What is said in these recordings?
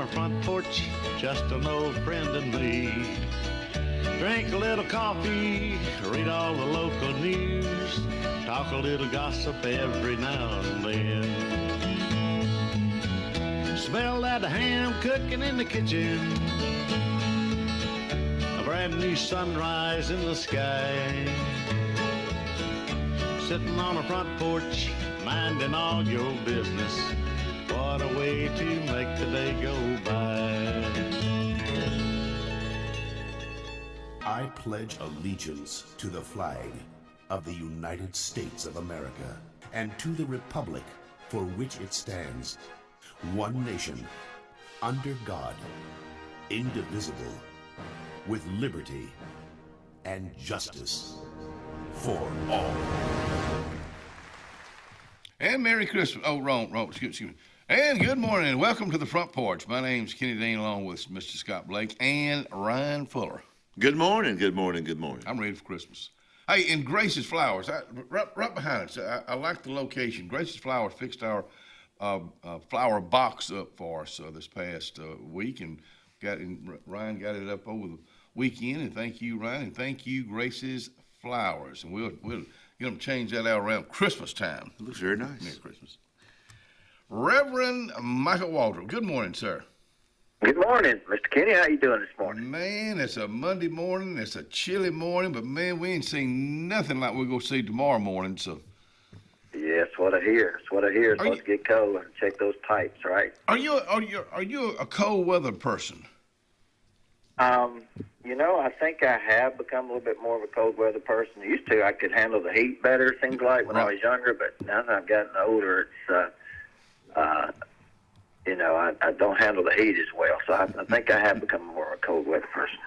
our front porch, just an old friend and me. Drink a little coffee, read all the local news, talk a little gossip every now and then. Smell that ham cooking in the kitchen, a brand new sunrise in the sky. Sitting on a front porch, minding all your business. What a way to make the day go by. I pledge allegiance to the flag of the United States of America and to the republic for which it stands, one nation, under God, indivisible, with liberty and justice for all. And Merry Christmas. Oh, wrong, excuse me. And good morning, and welcome to the Front Porch. My name's Kenny Dean, along with Mr. Scott Blake and Ryan Fuller. Good morning, good morning, good morning. I'm ready for Christmas. Hey, in Grace's Flowers, right behind us, I like the location. Grace's Flowers fixed our flower box up for us this past week, and Ryan got it up over the weekend, and thank you, Ryan, and thank you, Grace's Flowers. And we'll get them to change that out around Christmas time. It looks very nice. Merry Christmas. Reverend Michael Waldrop. Good morning, sir. Good morning, Mr. Kenny. How you doing this morning? Man, it's a Monday morning. It's a chilly morning, but man, we ain't seen nothing like we're gonna see tomorrow morning. So. Yeah, that's what I hear. It's supposed to get cold and check those pipes, right? Are you a cold weather person? I think I have become a little bit more of a cold weather person. Used to, I could handle the heat better, it seems like, when I was younger, but now that I've gotten older, it's, I don't handle the heat as well. So I think I have become more of a cold weather person.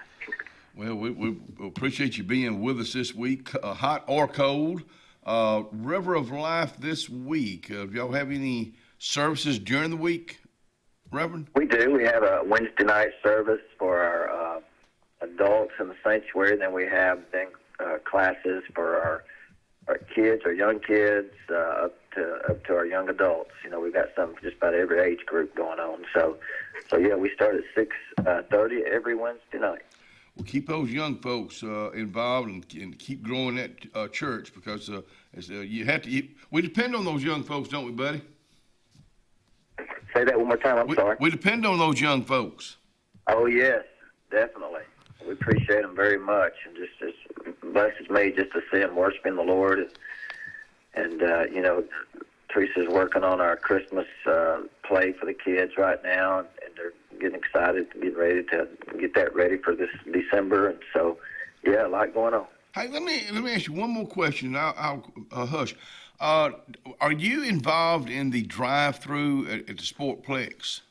Well, we appreciate you being with us this week, hot or cold. River of Life this week. Do y'all have any services during the week, Reverend? We do. We have a Wednesday night service for our adults in the sanctuary. Then we have classes for our kids, our young kids, up to our young adults. We've got something for just about every age group going on. So yeah, we start at 6:30 every Wednesday night. Well, keep those young folks involved and keep growing that church, because you have to. We depend on those young folks, don't we, buddy? Say that one more time. I'm sorry. We depend on those young folks. Oh yes, definitely. We appreciate them very much, and just blesses me just to see them worshiping the Lord. And Teresa's working on our Christmas play for the kids right now, and they're getting excited and getting ready to get that ready for this December. And so, yeah, a lot going on. Hey, let me ask you one more question. I'll hush. Are you involved in the drive-through at the Sportplex?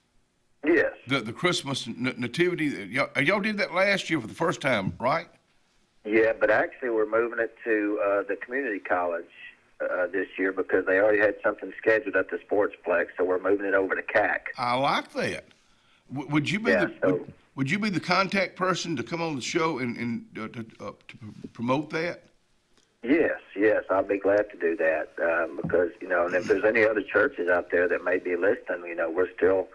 Yes. The Christmas nativity. Y'all did that last year for the first time, right? Yeah, but actually we're moving it to the community college this year, because they already had something scheduled at the Sportsplex, so we're moving it over to CAC. I like that. Would you be would you be the contact person to come on the show and to promote that? Yes, I'll be glad to do that, because and if there's any other churches out there that may be listening, we're still.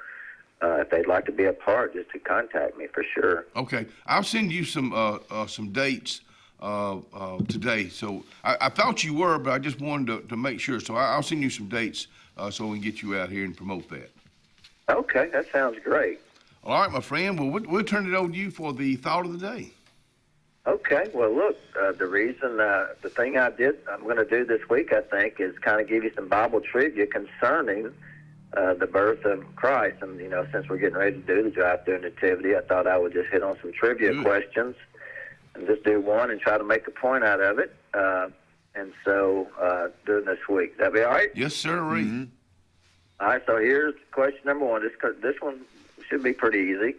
If they'd like to be a part, just to contact me for sure. Okay, I'll send you some dates today. So I thought you were, but I just wanted to make sure. So I'll send you some dates so we can get you out here and promote that. Okay, that sounds great. All right, my friend. Well, we'll turn it over to you for the thought of the day. Okay. Well, look, the thing I'm going to do this week, I think, is kind of give you some Bible trivia concerning the birth of Christ. And, since we're getting ready to do the drive-through nativity, I thought I would just hit on some trivia questions and just do one and try to make a point out of it. And so during this week. That'd be all right? Yes, sir. Mm-hmm. All right, so here's question number one. This one should be pretty easy.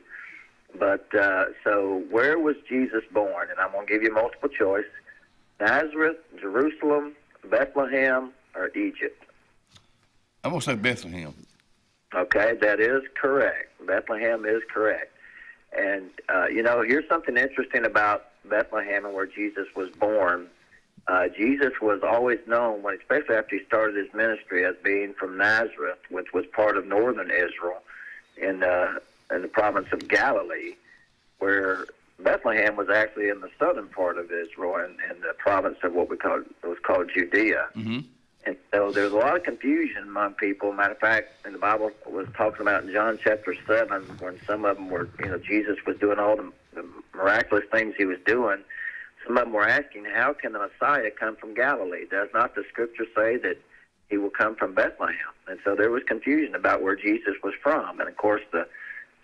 But so where was Jesus born? And I'm going to give you multiple choice. Nazareth, Jerusalem, Bethlehem, or Egypt? I'm going to say Bethlehem. Okay, that is correct. Bethlehem is correct. And, here's something interesting about Bethlehem and where Jesus was born. Jesus was always known, especially after he started his ministry, as being from Nazareth, which was part of northern Israel in in the province of Galilee, where Bethlehem was actually in the southern part of Israel, in the province of what was called Judea. Mm-hmm. And so there's a lot of confusion among people. Matter of fact, in the Bible was talking about in John chapter 7, when some of them were, Jesus was doing all the miraculous things he was doing. Some of them were asking, how can the Messiah come from Galilee? Does not the scripture say that he will come from Bethlehem? And so there was confusion about where Jesus was from. And of course, the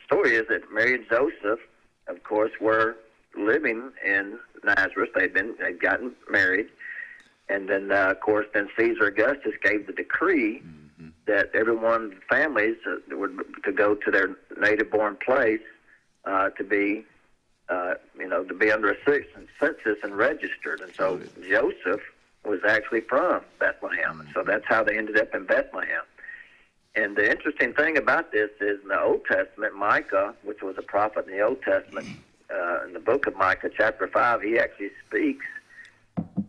story is that Mary and Joseph, of course, were living in Nazareth. They'd gotten married. And then, of course, then Caesar Augustus gave the decree that everyone, families, to go to their native-born place to be under a census and registered. And so Joseph was actually from Bethlehem. And so that's how they ended up in Bethlehem. And the interesting thing about this is in the Old Testament, Micah, which was a prophet in the Old Testament, in the book of Micah, chapter 5, he actually speaks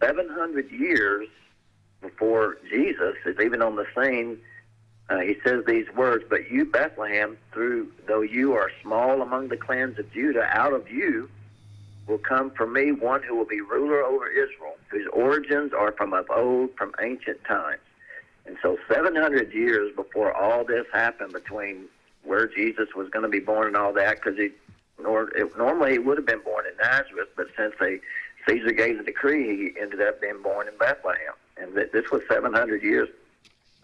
700 years before Jesus is even on the scene. He says these words, "But you, Bethlehem, though you are small among the clans of Judah, out of you will come from me one who will be ruler over Israel, whose origins are from of old, from ancient times." And so 700 years before all this happened, between where Jesus was going to be born and all that, because normally he would have been born in Nazareth, but since Caesar gave the decree, he ended up being born in Bethlehem. And this was 700 years.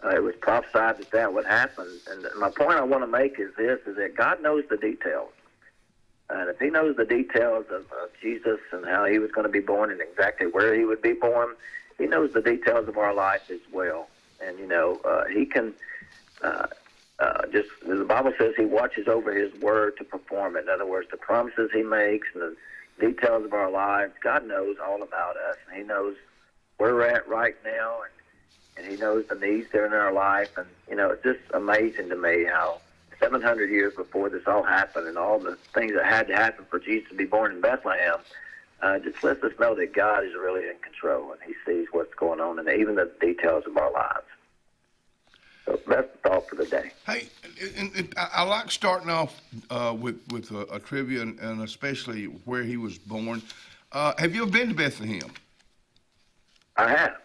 It was prophesied that would happen. And my point I want to make is that God knows the details. And if he knows the details of Jesus and how he was going to be born and exactly where he would be born, he knows the details of our life as well. And, he can the Bible says he watches over his word to perform it. In other words, the promises he makes and the details of our lives, God knows all about us. And he knows where we're at right now, and he knows the needs that are in our life. And, it's just amazing to me how 700 years before this all happened and all the things that had to happen for Jesus to be born in Bethlehem, just lets us know that God is really in control and he sees what's going on and even the details of our lives. So that's the thought for the day. Hey, and I like starting off with a trivia, and especially where he was born. Have you ever been to Bethlehem? I have.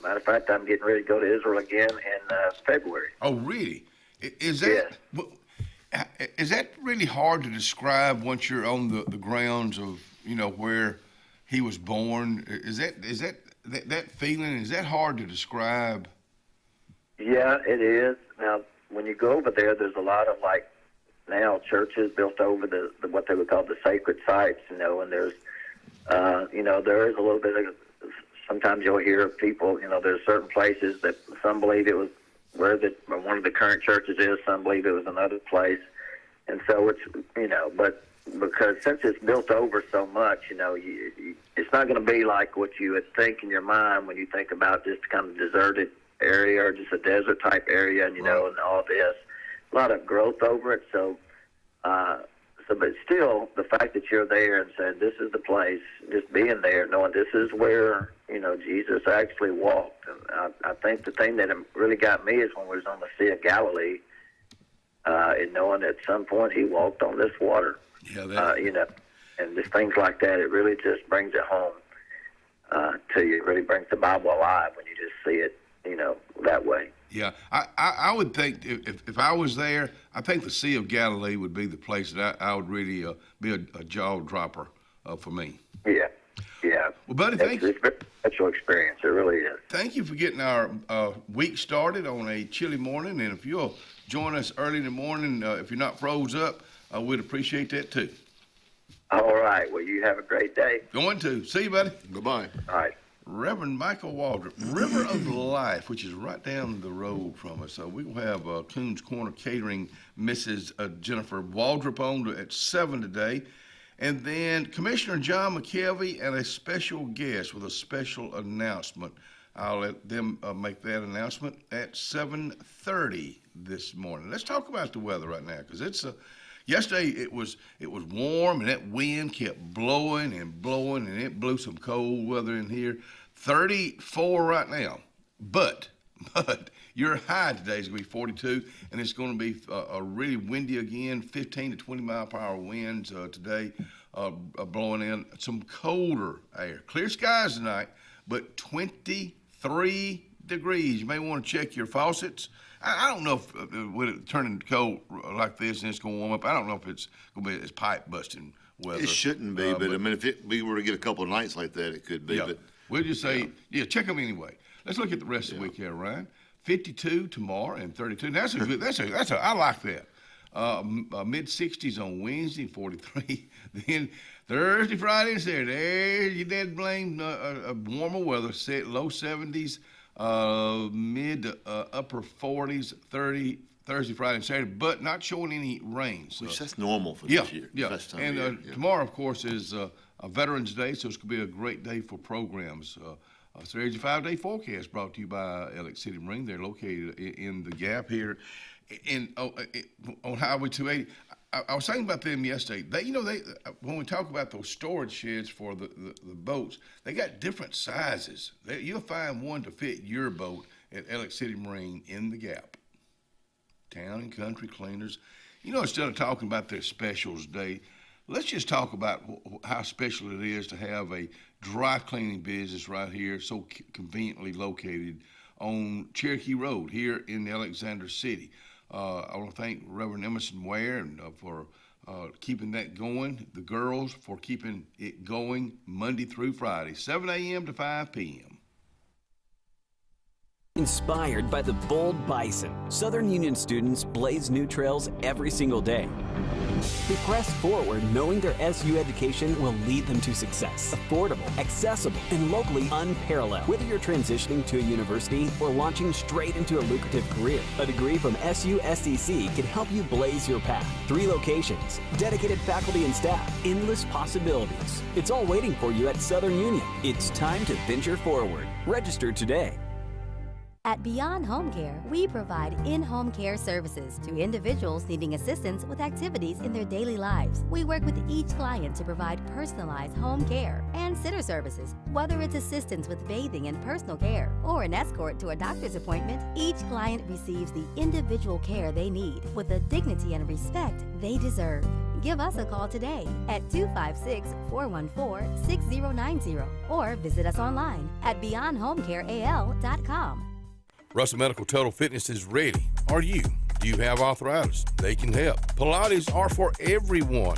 Matter of fact, I'm getting ready to go to Israel again in February. Oh, really? Is that really hard to describe once you're on the grounds of where he was born? Is that feeling? Is that hard to describe? Yeah, it is. Now, when you go over there's a lot of now churches built over the what they would call the sacred sites, and there's there is a little bit of. Sometimes you'll hear of people, there's certain places that some believe it was where one of the current churches is, some believe it was another place. And so it's, but because since it's built over so much, it's not going to be like what you would think in your mind when you think about just kind of deserted area or just a desert type area, and, and all this. A lot of growth over it. So, but still, the fact that you're there and saying this is the place, just being there, knowing this is where Jesus actually walked. And I think the thing that really got me is when we was on the Sea of Galilee, and knowing at some point he walked on this water. Yeah, and just things like that. It really just brings it home to you. It really brings the Bible alive when you just see it, that way. Yeah, I would think if I was there, I think the Sea of Galilee would be the place that I would really be a jaw dropper for me. Yeah. Well, buddy, thank you. It's a special experience. It really is. Thank you for getting our week started on a chilly morning. And if you'll join us early in the morning, if you're not froze up, we'd appreciate that too. All right. Well, you have a great day. Going to. See you, buddy. Goodbye. All right. Reverend Michael Waldrop, River of Life, which is right down the road from us. We will have Coons Corner Catering, Mrs. Jennifer Waldrop on at 7 today. And then Commissioner John McKelvey and a special guest with a special announcement. I'll let them make that announcement at 7:30 this morning. Let's talk about the weather right now, because it's yesterday it was warm, and that wind kept blowing and blowing, and it blew some cold weather in here. 34 right now, but But your high today is going to be 42, and it's going to be really windy again, 15 to 20 mile per hour winds today, blowing in some colder air. Clear skies tonight, but 23 degrees. You may want to check your faucets. I don't know if with it turning cold like this and it's going to warm up, I don't know if it's going to be pipe busting weather. It shouldn't be, but I mean, if we were to get a couple of nights like that, it could be. Yeah. But we'll just say, check them anyway. Let's look at the rest of the week here, Ryan. 52 tomorrow and 32. That's a good. I like that. Mid 60s on Wednesday, 43. Then Thursday, Friday, and Saturday. There's your dead blame warmer weather. Low 70s, mid upper 40s, 30. Thursday, Friday, and Saturday, but not showing any rain. So. Which that's normal for this year. Yeah, and tomorrow, of course, is Veterans Day, so it's going to be a great day for programs. So there's your 5-day forecast brought to you by Elliott City Marine. They're located in the Gap here on Highway 280. I was thinking about them yesterday. They when we talk about those storage sheds for the boats, they got different sizes. You'll find one to fit your boat at Elliott City Marine in the Gap. Town and country cleaners. Instead of talking about their specials day, let's just talk about how special it is to have a dry cleaning business right here, so conveniently located on Cherokee Road here in Alexander City. I want to thank Reverend Emerson Ware and for keeping that going, the girls for keeping it going Monday through Friday, 7 a.m. to 5 p.m. Inspired by the bold bison, Southern Union students blaze new trails every single day. They press forward knowing their SU education will lead them to success. Affordable, accessible, and locally unparalleled. Whether you're transitioning to a university or launching straight into a lucrative career, a degree from SU SDC can help you blaze your path. 3 locations, dedicated faculty and staff, endless possibilities. It's all waiting for you at Southern Union. It's time to venture forward. Register today. At Beyond Home Care, we provide in-home care services to individuals needing assistance with activities in their daily lives. We work with each client to provide personalized home care and sitter services. Whether it's assistance with bathing and personal care or an escort to a doctor's appointment, each client receives the individual care they need with the dignity and respect they deserve. Give us a call today at 256-414-6090 or visit us online at beyondhomecareal.com. Russell Medical Total Fitness is ready. Are you? Do you have arthritis? They can help. Pilates are for everyone.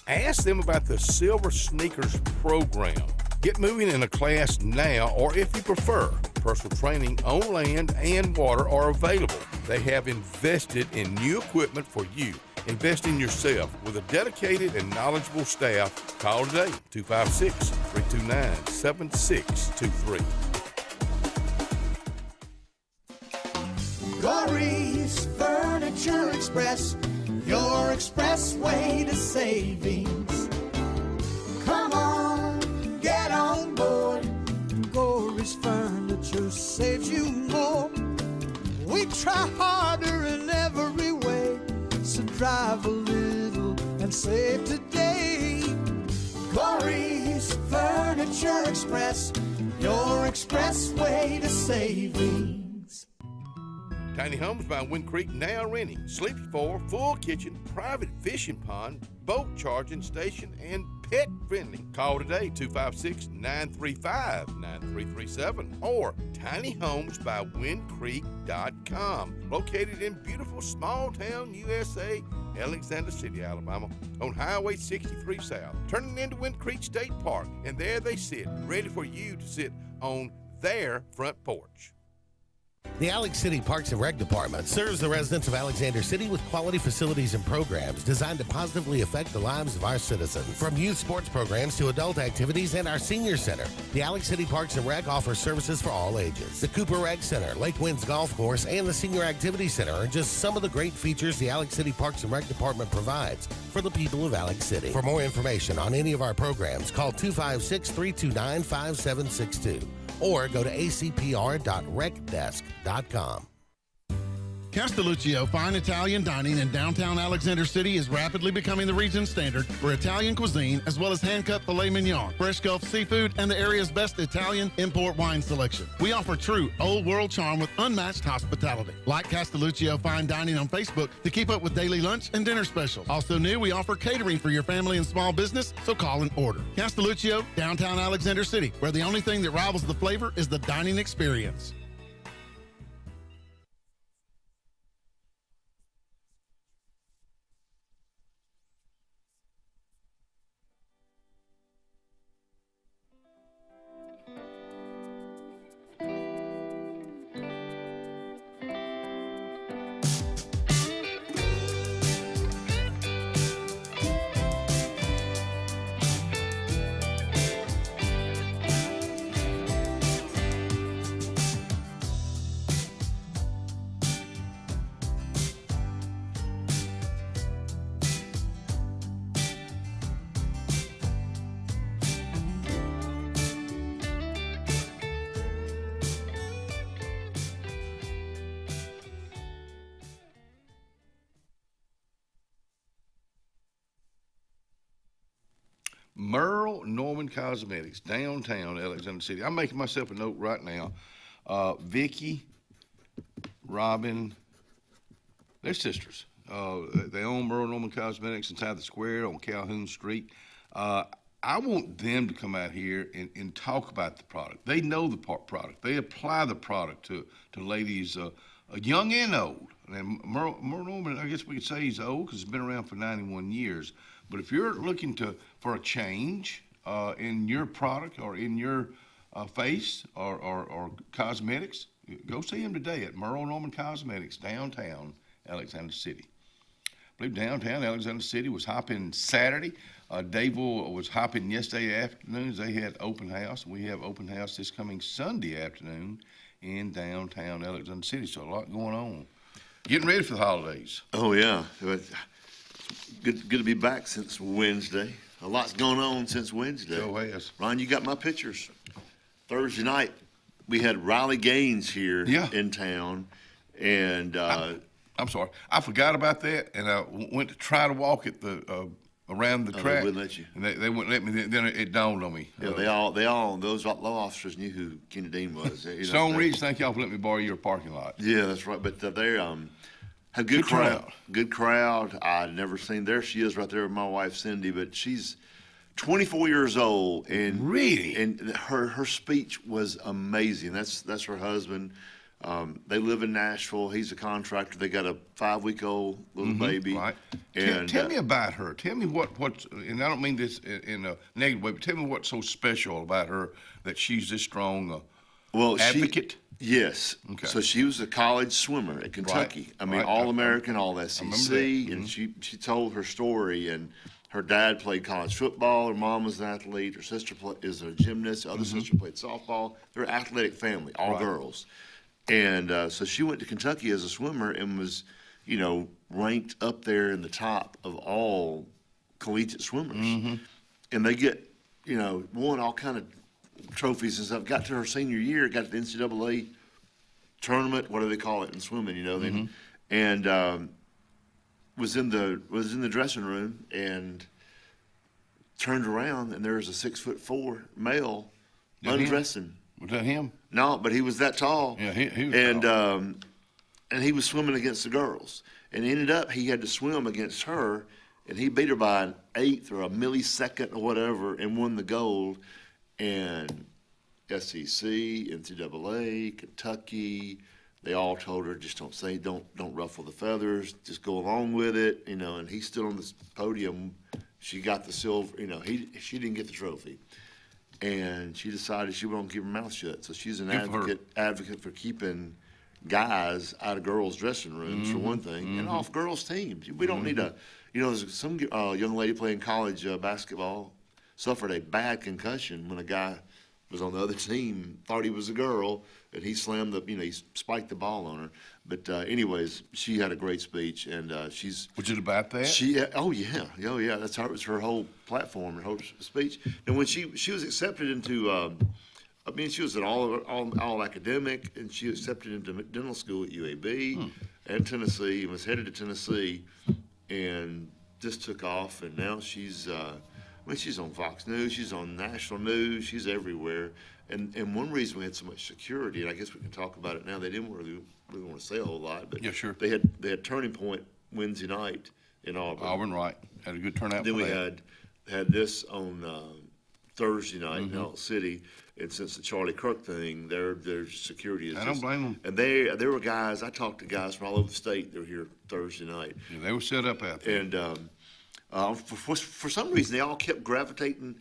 Ask them about the Silver Sneakers program. Get moving in a class now, or if you prefer, personal training on land and water are available. They have invested in new equipment for you. Invest in yourself with a dedicated and knowledgeable staff. Call today, 256-329-7623. Corey's Furniture Express, your expressway to savings. Come on, get on board. Corey's Furniture saves you more. We try harder in every way, so drive a little and save today. Corey's Furniture Express, your expressway to savings. Tiny Homes by Wind Creek now renting. Sleep 4, full kitchen, private fishing pond, boat charging station, and pet friendly. Call today, 256-935-9337 or tinyhomesbywindcreek.com. Located in beautiful small town USA, Alexander City, Alabama, on Highway 63 South, turning into Wind Creek State Park, and there they sit, ready for you to sit on their front porch. The Alex City Parks and Rec Department serves the residents of Alexander City with quality facilities and programs designed to positively affect the lives of our citizens. From youth sports programs to adult activities and our senior center, the Alex City Parks and Rec offers services for all ages. The Cooper Rec Center, Lake Winds Golf Course, and the Senior Activity Center are just some of the great features the Alex City Parks and Rec Department provides for the people of Alex City. For more information on any of our programs, call 256-329-5762. or go to acpr.recdesk.com. Castelluccio Fine Italian Dining in downtown Alexander City is rapidly becoming the region standard for Italian cuisine, as well as hand-cut filet mignon, fresh Gulf seafood, and the area's best Italian import wine selection. We offer true old-world charm with unmatched hospitality. Like Castelluccio Fine Dining on Facebook to keep up with daily lunch and dinner specials. Also new, we offer catering for your family and small business, so call and order. Castelluccio, downtown Alexander City, where the only thing that rivals the flavor is the dining experience. Merle Norman Cosmetics, downtown Alexander City. I'm making myself a note right now. Vicky, Robin, they're sisters. They own Merle Norman Cosmetics inside the square on Calhoun Street. I want them to come out here and talk about the product. They know the product. They apply the product to ladies young and old. And Merle Norman, I guess we could say he's old because he's been around for 91 years. But if you're looking for a change in your product or in your face or cosmetics, go see him today at Merle Norman Cosmetics, downtown Alexander City. I believe downtown Alexander City was hopping Saturday. Davil was hopping yesterday afternoon. They had open house. We have open house this coming Sunday afternoon in downtown Alexander City. So a lot going on. Getting ready for the holidays. Oh, yeah. Good to be back since Wednesday. A lot's going on since Wednesday. Sure has. Ron, you got my pictures. Thursday night, we had Riley Gaines here in town. And I'm sorry. I forgot about that, and I went to try to walk at the around the track. They wouldn't let you. And they wouldn't let me. Then it dawned on me. Yeah, they all, those law officers knew who Kenny Dean was. Stone Ridge, thank y'all for letting me borrow your parking lot. Yeah, that's right. But they're had good crowd. Good crowd. I'd never seen. There she is right there with my wife Cindy, but she's 24 years old and really, and her speech was amazing. That's her husband. They live in Nashville. He's a contractor. They got a 5-week-old little baby. Right. And tell me about her. Tell me what's, and I don't mean this in a negative way, but tell me what's so special about her that she's this strong advocate. Yes. Okay. So she was a college swimmer at Kentucky. Right. I mean, All-American, all SEC, and she told her story. And her dad played college football. Her mom was an athlete. Her sister is a gymnast. Her other sister played softball. They're an athletic family, all girls. And so she went to Kentucky as a swimmer and was, ranked up there in the top of all collegiate swimmers. And they get, won all kind of trophies and stuff. Got to her senior year, got to the NCAA tournament. What do they call it in swimming? And was in the dressing room and turned around, and there was a 6'4" male undressing. Was that him? No, but he was that tall. Yeah, he was tall. And he was swimming against the girls, and ended up he had to swim against her, and he beat her by an eighth or a millisecond or whatever, and won the gold. And SEC, NCAA, Kentucky, they all told her, just don't ruffle the feathers, just go along with it, and he stood on the podium. She got the silver, she didn't get the trophy. And she decided she won't keep her mouth shut. So she's an advocate for keeping guys out of girls' dressing rooms, for one thing, and off girls' teams. We don't need there's some young lady playing college basketball suffered a bad concussion when a guy was on the other team, thought he was a girl, and he slammed he spiked the ball on her. But anyways, she had a great speech, and she's. Was it about that? Oh yeah. That's how it was her whole platform, her whole speech. And when she was accepted into, she was an all academic, and she accepted into dental school at UAB. and Tennessee, and was headed to Tennessee, and just took off. And now she's, she's on Fox News, she's on national news, she's everywhere. And one reason we had so much security, and I guess we can talk about it now. They didn't really want to say a whole lot, but yeah, sure. They had Turning Point Wednesday night in Auburn. Auburn, right? Had a good turnout. Then for we that. had this on Thursday night in Elk City, and since the Charlie Kirk thing, their security is. I don't blame them. And there were guys. I talked to guys from all over the state. They were here Thursday night. Yeah, they were set up out there. And for some reason, they all kept gravitating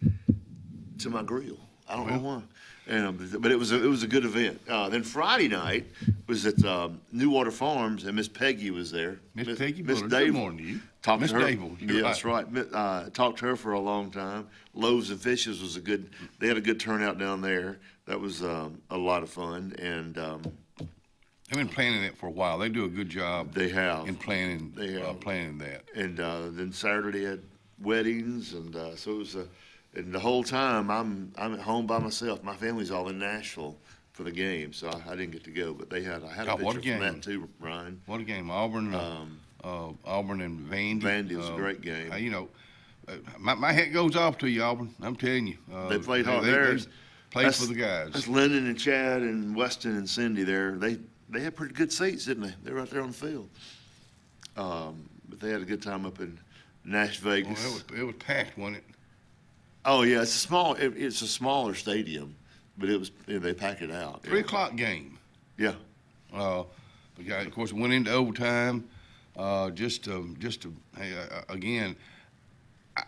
to my grill. I don't know why. But it was a good event. Then Friday night was at Newater Farms, and Miss Peggy was there. Miss Peggy Miss Bullard. Dable. Good morning to you. Talked Miss to her. Dable. Yeah, that's right. Talked to her for a long time. Loaves and Fishes was they had a good turnout down there. That was a lot of fun. And they've been planning it for a while. They do a good job. They have. In planning. They have. Planning that. And then Saturday had weddings, and so it was and the whole time I'm at home by myself. My family's all in Nashville for the game, so I didn't get to go. But I had a picture from that too, Ryan. What a game! Auburn and Vandy. Vandy was a great game. My hat goes off to you, Auburn. I'm telling you. They played hard. They played for the guys. That's Lyndon and Chad and Weston and Cindy there. They had pretty good seats, didn't they? They were right there on the field. But they had a good time up in Nash Vegas. Well, it was packed, wasn't it? Oh yeah, it's a smaller stadium, but they packed it out. 3 o'clock game. Yeah. The guy, of course, went into overtime. Again,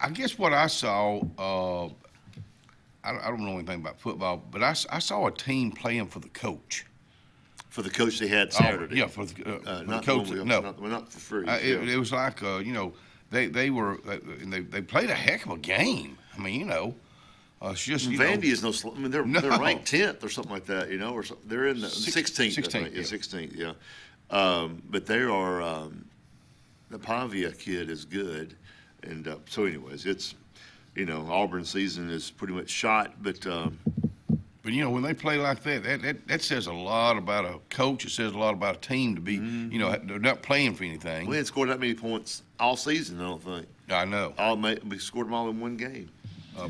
I guess what I saw. I don't know anything about football, but I saw a team playing for the coach. For the coach they had Saturday. Yeah, for the not coach. not for free. It was like they played a heck of a game. I mean, it's just Vandy is no. I mean, they're ranked 10th or something like that. Or they're in the 16th. 16th. Yeah, 16th. Yeah. But they are. The Pavia kid is good, and so anyways, it's Auburn season is pretty much shot, but. But when they play like that says a lot about a coach. It says a lot about a team to be, they're not playing for anything. We hadn't scored that many points all season, I don't think. I know. We scored them all in one game.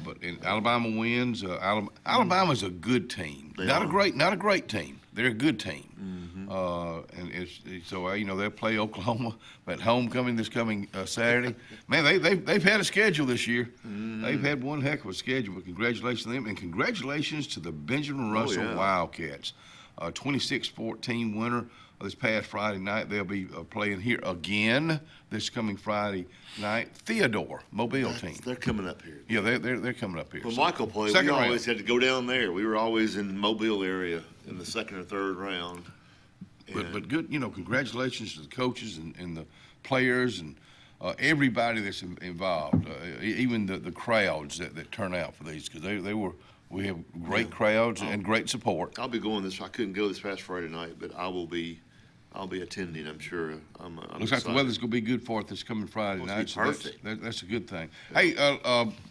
But Alabama wins. Alabama's a good team. Not a great team. They're a good team. And they'll play Oklahoma at homecoming this coming Saturday. Man, they've had a schedule this year. They've had one heck of a schedule. But congratulations to them, and congratulations to the Benjamin Russell Wildcats, 26-14 winner this past Friday night. They'll be playing here again this coming Friday night. Theodore Mobile team. They're coming up here. Yeah, they're coming up here. When Michael played, we always had to go down there. We were always in the Mobile area in the second or third round. But good, congratulations to the coaches and the players and everybody that's involved, even the crowds that turn out for these, because we have great crowds and great support. I'll be going I couldn't go this past Friday night, but I'll be attending, I'm sure. I'm Looks excited. like the weather's going to be good for it this coming Friday night. So perfect. That's a good thing. Hey,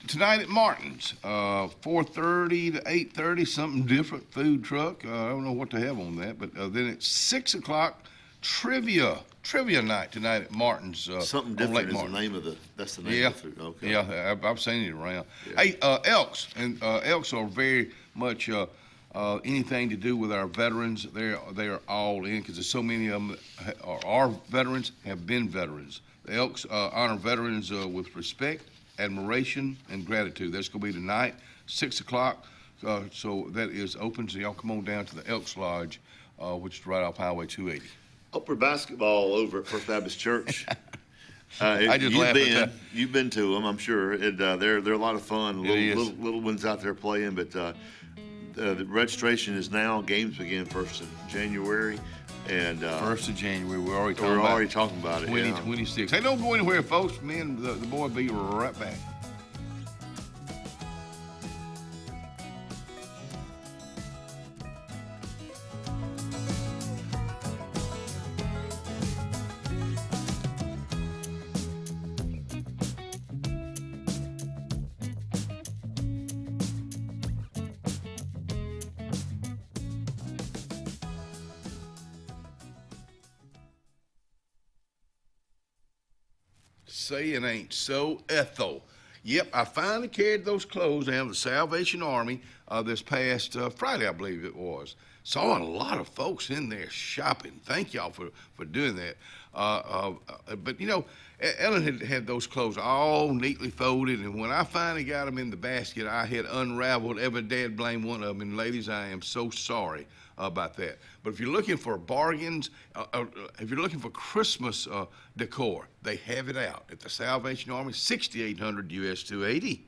tonight at Martin's, 4:30 to 8:30, something different, food truck. I don't know what to have on that, but then at 6 o'clock, trivia night tonight at Martin's. Something different is the name of that's the name of the food. Okay. Yeah, I've seen it around. Yeah. Hey, Elks, and Elks are very much anything to do with our veterans. They are all in, because there's so many of them are veterans, have been veterans. The Elks honor veterans with respect, admiration, and gratitude. That's going to be tonight, 6 o'clock. So that is open. So y'all come on down to the Elks Lodge, which is right off Highway 280. Upper basketball over at First Baptist Church. I just laugh at that. You've been to them, I'm sure. They're a lot of fun. Little ones out there playing, but the registration is now. Games begin 1st of January. And 1st of January, we're already talking about it. 2026. Hey, don't go anywhere, folks. Me and the boy will be right back. Say it ain't so, Ethel. Yep, I finally carried those clothes down to the Salvation Army this past Friday, I believe it was. Saw a lot of folks in there shopping. Thank y'all for doing that. But, you know, Ellen had those clothes all neatly folded, and when I finally got them in the basket, I had unraveled every dad blame one of them. And, ladies, I am so sorry about that. But if you're looking for bargains, if you're looking for Christmas decor, they have it out at the Salvation Army, 6800 US 280.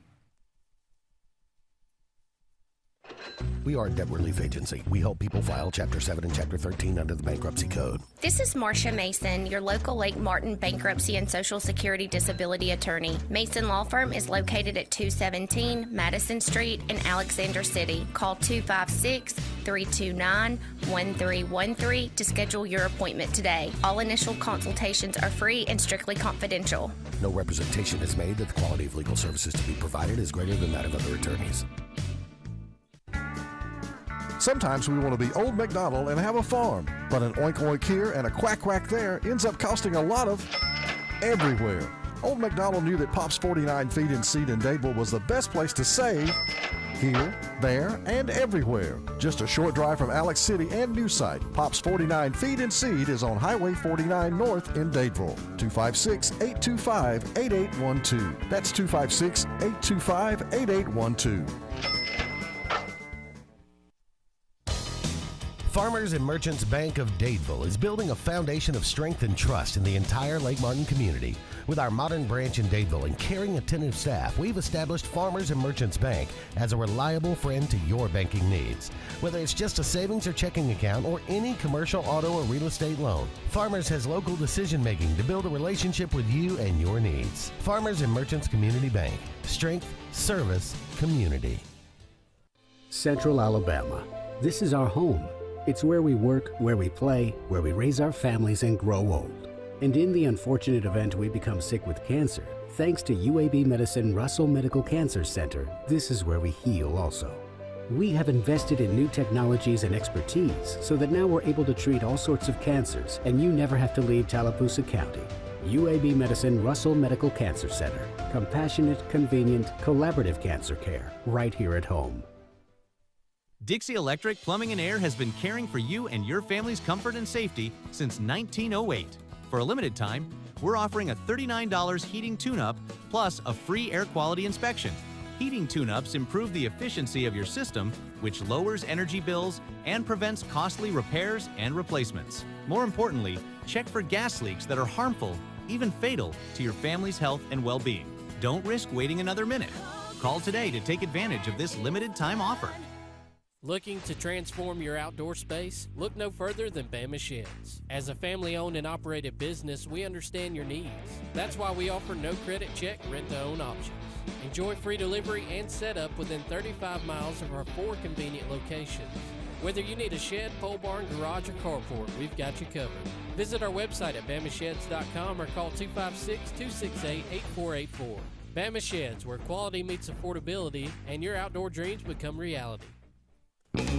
We are a debt relief agency. We help people file Chapter 7 and Chapter 13 under the Bankruptcy Code. This is Marcia Mason, your local Lake Martin bankruptcy and Social Security disability attorney. Mason Law Firm is located at 217 Madison Street in Alexander City. Call 256-329-1313 to schedule your appointment today. All initial consultations are free and strictly confidential. No representation is made that the quality of legal services to be provided is greater than that of other attorneys. Sometimes we want to be Old MacDonald and have a farm, but an oink oink here and a quack quack there ends up costing a lot of everywhere. Old MacDonald knew that Pop's 49 Feed and Seed in Dadeville was the best place to save here, there, and everywhere. Just a short drive from Alex City and new site. Pop's 49 Feed and Seed is on Highway 49 North in Dadeville. 256-825-8812. That's 256-825-8812. Farmers and Merchants Bank of Dadeville is building a foundation of strength and trust in the entire Lake Martin community. With our modern branch in Dadeville and caring, attentive staff, we've established Farmers and Merchants Bank as a reliable friend to your banking needs. Whether it's just a savings or checking account or any commercial, auto, or real estate loan, Farmers has local decision-making to build a relationship with you and your needs. Farmers and Merchants Community Bank. Strength, service, community. Central Alabama. This is our home. It's where we work, where we play, where we raise our families and grow old. And in the unfortunate event we become sick with cancer, thanks to UAB Medicine Russell Medical Cancer Center, this is where we heal also. We have invested in new technologies and expertise so that now we're able to treat all sorts of cancers, and you never have to leave Tallapoosa County. UAB Medicine Russell Medical Cancer Center. Compassionate, convenient, collaborative cancer care right here at home. Dixie Electric Plumbing and Air has been caring for you and your family's comfort and safety since 1908. For a limited time, we're offering a $39 heating tune-up plus a free air quality inspection. Heating tune-ups improve the efficiency of your system, which lowers energy bills and prevents costly repairs and replacements. More importantly, check for gas leaks that are harmful, even fatal, to your family's health and well-being. Don't risk waiting another minute. Call today to take advantage of this limited time offer. Looking to transform your outdoor space? Look no further than Bama Sheds. As a family-owned and operated business, we understand your needs. That's why we offer no credit check, rent-to-own options. Enjoy free delivery and setup within 35 miles of our 4 convenient locations. Whether you need a shed, pole barn, garage, or carport, we've got you covered. Visit our website at bamasheds.com or call 256-268-8484. Bama Sheds, where quality meets affordability and your outdoor dreams become reality.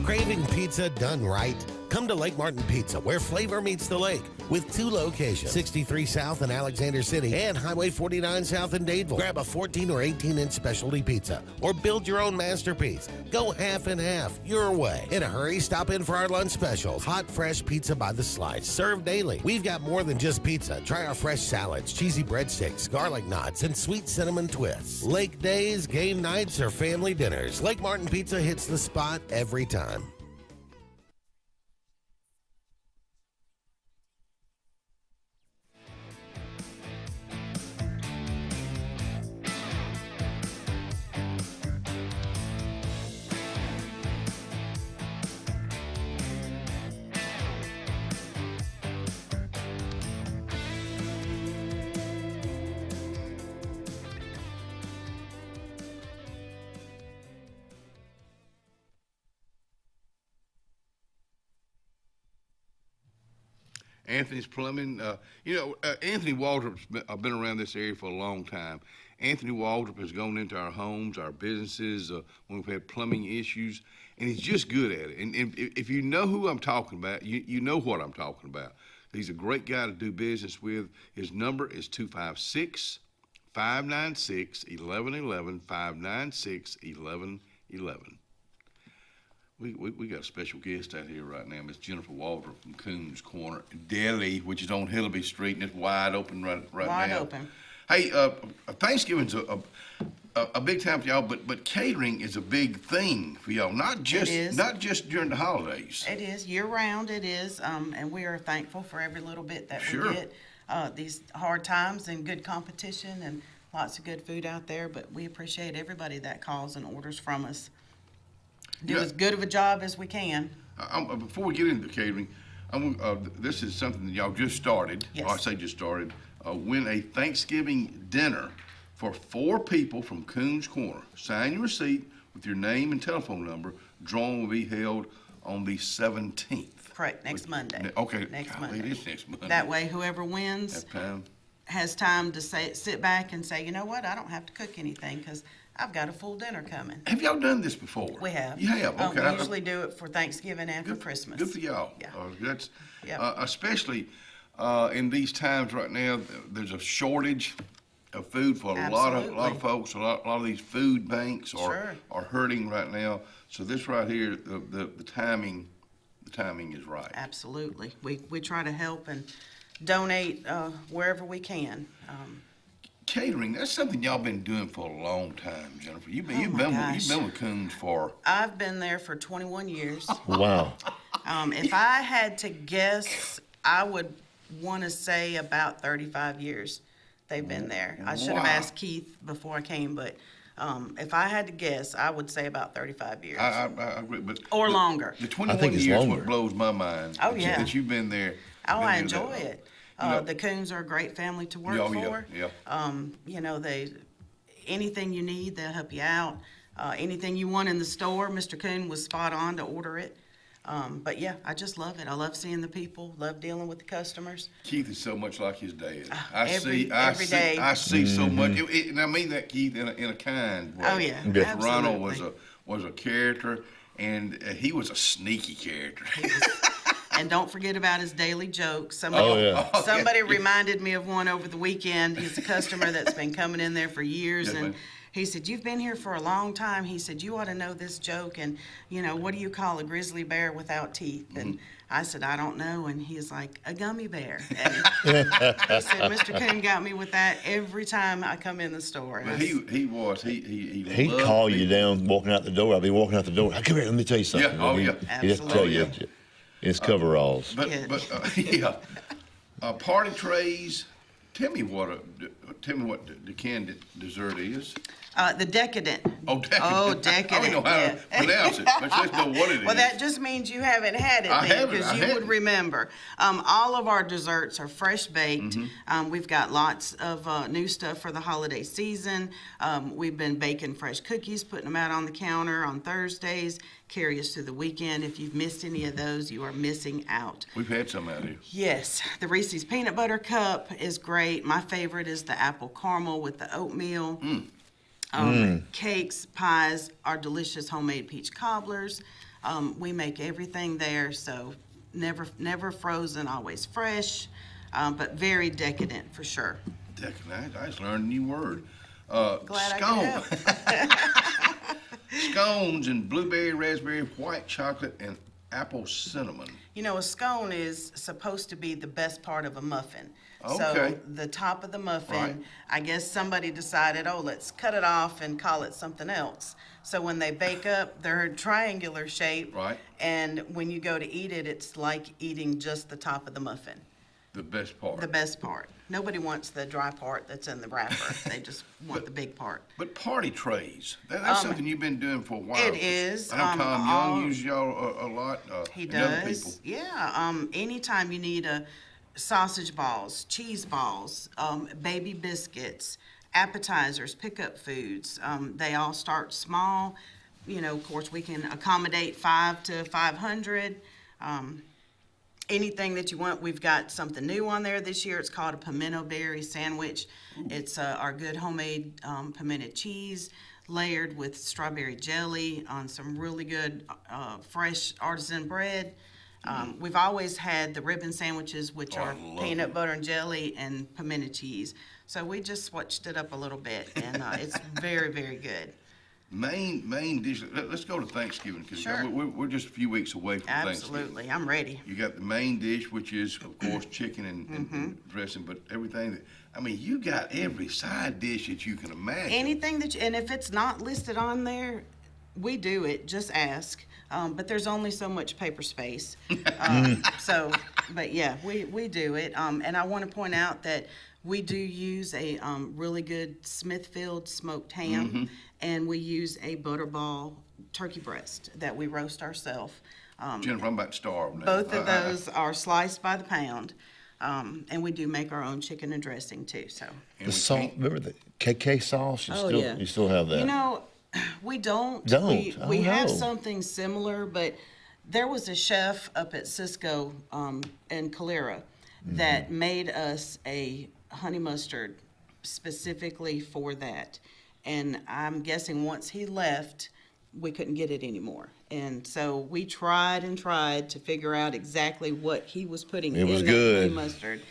Craving pizza done right? Come to Lake Martin Pizza, where flavor meets the lake, with 2 locations, 63 South in Alexander City and Highway 49 South in Dadeville. Grab a 14 or 18-inch specialty pizza or build your own masterpiece. Go half and half your way. In a hurry, stop in for our lunch specials. Hot, fresh pizza by the slice, served daily. We've got more than just pizza. Try our fresh salads, cheesy breadsticks, garlic knots, and sweet cinnamon twists. Lake days, game nights, or family dinners, Lake Martin Pizza hits the spot every time. Anthony's Plumbing. Anthony Waldrop's been around this area for a long time. Anthony Waldrop has gone into our homes, our businesses, when we've had plumbing issues, and he's just good at it. And if you know who I'm talking about, you know what I'm talking about. He's a great guy to do business with. His number is 256-596-1111, 596-1111. We got a special guest out here right now, Miss Jennifer Walter from Coons Corner Deli, which is on Hillaby Street, and it's wide open right now. Wide open. Hey, Thanksgiving's a big time for y'all, but catering is a big thing for y'all. Not just during the holidays. It is year round. It is, and we are thankful for every little bit that we get. These hard times and good competition and lots of good food out there. But we appreciate everybody that calls and orders from us. Do as good of a job as we can. Before we get into catering, this is something that y'all just started. Yes. Or I say just started. Win a Thanksgiving dinner for 4 people from Coons Corner. Sign your receipt with your name and telephone number. Drawing will be held on the 17th. Correct, next Monday. Okay. Next Monday. It is next Monday. That way, whoever wins has time to sit back and say, you know what, I don't have to cook anything because I've got a full dinner coming. Have y'all done this before? We have. You have? Okay. We usually do it for Thanksgiving and for Christmas. Good for y'all. Yeah. That's especially in these times right now. There's a shortage of food for a lot of folks. A lot of these food banks are hurting right now. So this right here, the timing is right. Absolutely. We try to help and donate wherever we can. Catering, that's something y'all been doing for a long time, Jennifer. You've been with Coons for... I've been there for 21 years. Wow. If I had to guess, I would want to say about 35 years they've been there. I should have asked Keith before I came, but if I had to guess, I would say about 35 years. I agree, but... Or longer. The 21 years what blows my mind. Oh, yeah. That you've been there. I enjoy it. The Coons are a great family to work for. Yeah. You know, anything you need, they'll help you out. Anything you want in the store, Mr. Coon was spot on to order it. But yeah, I just love it. I love seeing the people, love dealing with the customers. Keith is so much like his dad. Every day. I see so much, and I mean that, Keith, in a kind way. Oh yeah, absolutely. Ronald was a character, and he was a sneaky character. And don't forget about his daily jokes. Somebody reminded me of one over the weekend. He's a customer that's been coming in there for years, and he said, "You've been here for a long time." He said, "You ought to know this joke, and what do you call a grizzly bear without teeth?" And I said, "I don't know." And he's like, "A gummy bear." And he said, "Mr. Coon got me with that every time I come in the store." But he'd call you down walking out the door. I'd be walking out the door. Come here, let me tell you something. Yeah, He'd have to tell you. It's coveralls. Party trays. Tell me what the canned dessert is. The decadent. Oh, decadent. Oh, decadent. I don't know how to pronounce it. Let's know what it is. Well, that just means you haven't had it, because you would remember. All of our desserts are fresh baked. We've got lots of new stuff for the holiday season. We've been baking fresh cookies, putting them out on the counter on Thursdays. Carry us through the weekend. If you've missed any of those, you are missing out. We've had some out here. Yes. The Reese's Peanut Butter Cup is great. My favorite is the apple caramel with the oatmeal. Cakes, pies, our delicious homemade peach cobblers. We make everything there, so never frozen, always fresh, but very decadent for sure. Decadent. I just learned a new word. Glad I could help. Scones and blueberry, raspberry, white chocolate, and apple cinnamon. A scone is supposed to be the best part of a muffin. Okay. So the top of the muffin, I guess somebody decided, let's cut it off and call it something else. So when they bake up, they're triangular shape. Right. And when you go to eat it, it's like eating just the top of the muffin. The best part. The best part. Nobody wants the dry part that's in the wrapper. They just want the big part. But party trays, that's something you've been doing for a while. It is. I know Tom Young uses y'all a lot. He and other does. people. Yeah. Anytime you need sausage balls, cheese balls, baby biscuits, appetizers, pickup foods, they all start small. Of course, we can accommodate 5 to 500. Anything that you want. We've got something new on there this year. It's called a pimento berry sandwich. It's our good homemade pimento cheese layered with strawberry jelly on some really good fresh artisan bread. We've always had the ribbon sandwiches, which are peanut butter and jelly and pimento cheese. So we just switched it up a little bit, and it's very, very good. Main dish. Let's go to Thanksgiving because Sure. we're just a few weeks away from Thanksgiving. Absolutely, I'm ready. You got the main dish, which is of course chicken and dressing, but everything that you got every side dish that you can imagine. Anything and if it's not listed on there, we do it. Just ask. But there's only so much paper space. But yeah, we do it. And I want to point out that we do use a really good Smithfield smoked ham, and we use a Butterball turkey breast that we roast ourselves. Jennifer, I'm about to starve now. Both of those are sliced by the pound. And we do make our own chicken and dressing too. So the salt, remember the KK sauce? You still have that? You know, we don't. We have something similar, but there was a chef up at Cisco in Calera that made us a honey mustard specifically for that. And I'm guessing once he left, we couldn't get it anymore. And so we tried and tried to figure out exactly what he was putting in that honey mustard.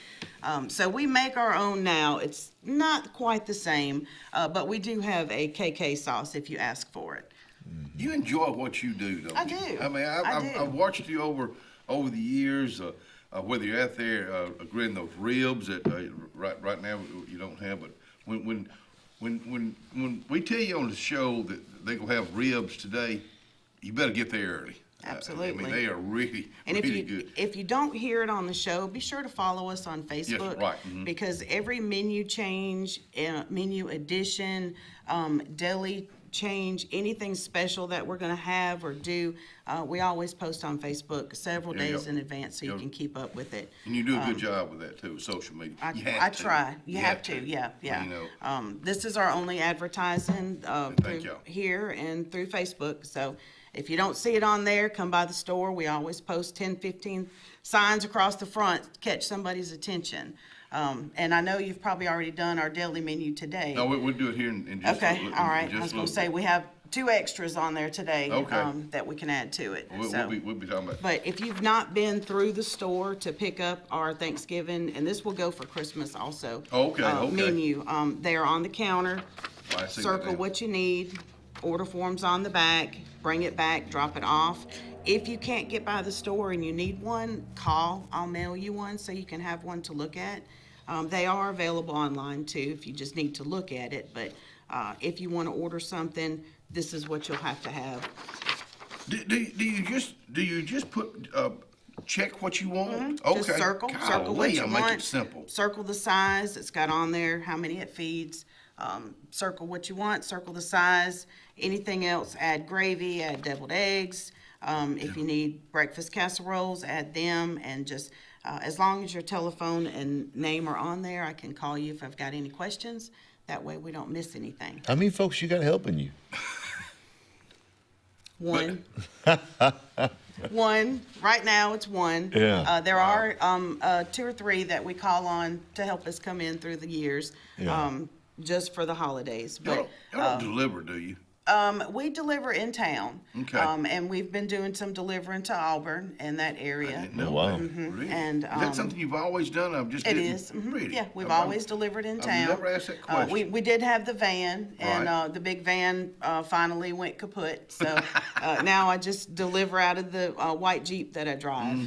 So we make our own now. It's not quite the same, but we do have a KK sauce if you ask for it. You enjoy what you do, don't you? I do. I mean, I've watched you over the years, whether you're out there grilling those ribs that right now you don't have, but when we tell you on the show that they're going to have ribs today, you better get there early. Absolutely. I mean, they are really good. If you don't hear it on the show, be sure to follow us on Facebook. Yes, right. Because every menu change, menu addition, deli change, anything special that we're going to have or do, we always post on Facebook several days in advance so you can keep up with it. And you do a good job with that too, with social media. I try. You have to. Yeah. You know. This is our only advertising through here and through Facebook. So if you don't see it on there, come by the store. We always post 10, 15 signs across the front to catch somebody's attention. And I know you've probably already done our daily menu today. No, we'll do it here in just okay. a little. All right. I was going to say we have 2 extras on there today that we can add to it. We'll be talking about. But if you've not been through the store to pick up our Thanksgiving, and this will go for Christmas also. Menu. They are on the counter. Circle what you need. Order forms on the back. Bring it back. Drop it off. If you can't get by the store and you need one, call. I'll mail you one so you can have one to look at. They are available online too if you just need to look at it. But if you want to order something, this is what you'll have to have. Do you just put check what you want? Okay. Just circle what you want. Make it simple. Circle the size. It's got on there how many it feeds. Circle what you want. Circle the size. Anything else? Add gravy. Add deviled eggs. If you need breakfast casseroles, add them, and just as long as your telephone and name are on there, I can call you if I've got any questions. That way we don't miss anything. How many folks you got helping you? One. One. Right now it's one. Yeah. There are 2 or 3 that we call on to help us come in through the years, just for the holidays. But you don't deliver, do you? We deliver in town. Okay. And we've been doing some delivering to Auburn and that area. I didn't know that. Really? is And that something you've always done? It is. Really? Yeah, we've always delivered in town. I've never asked that question. We did have the van, and the big van finally went kaput. So now I just deliver out of the white Jeep that I drive.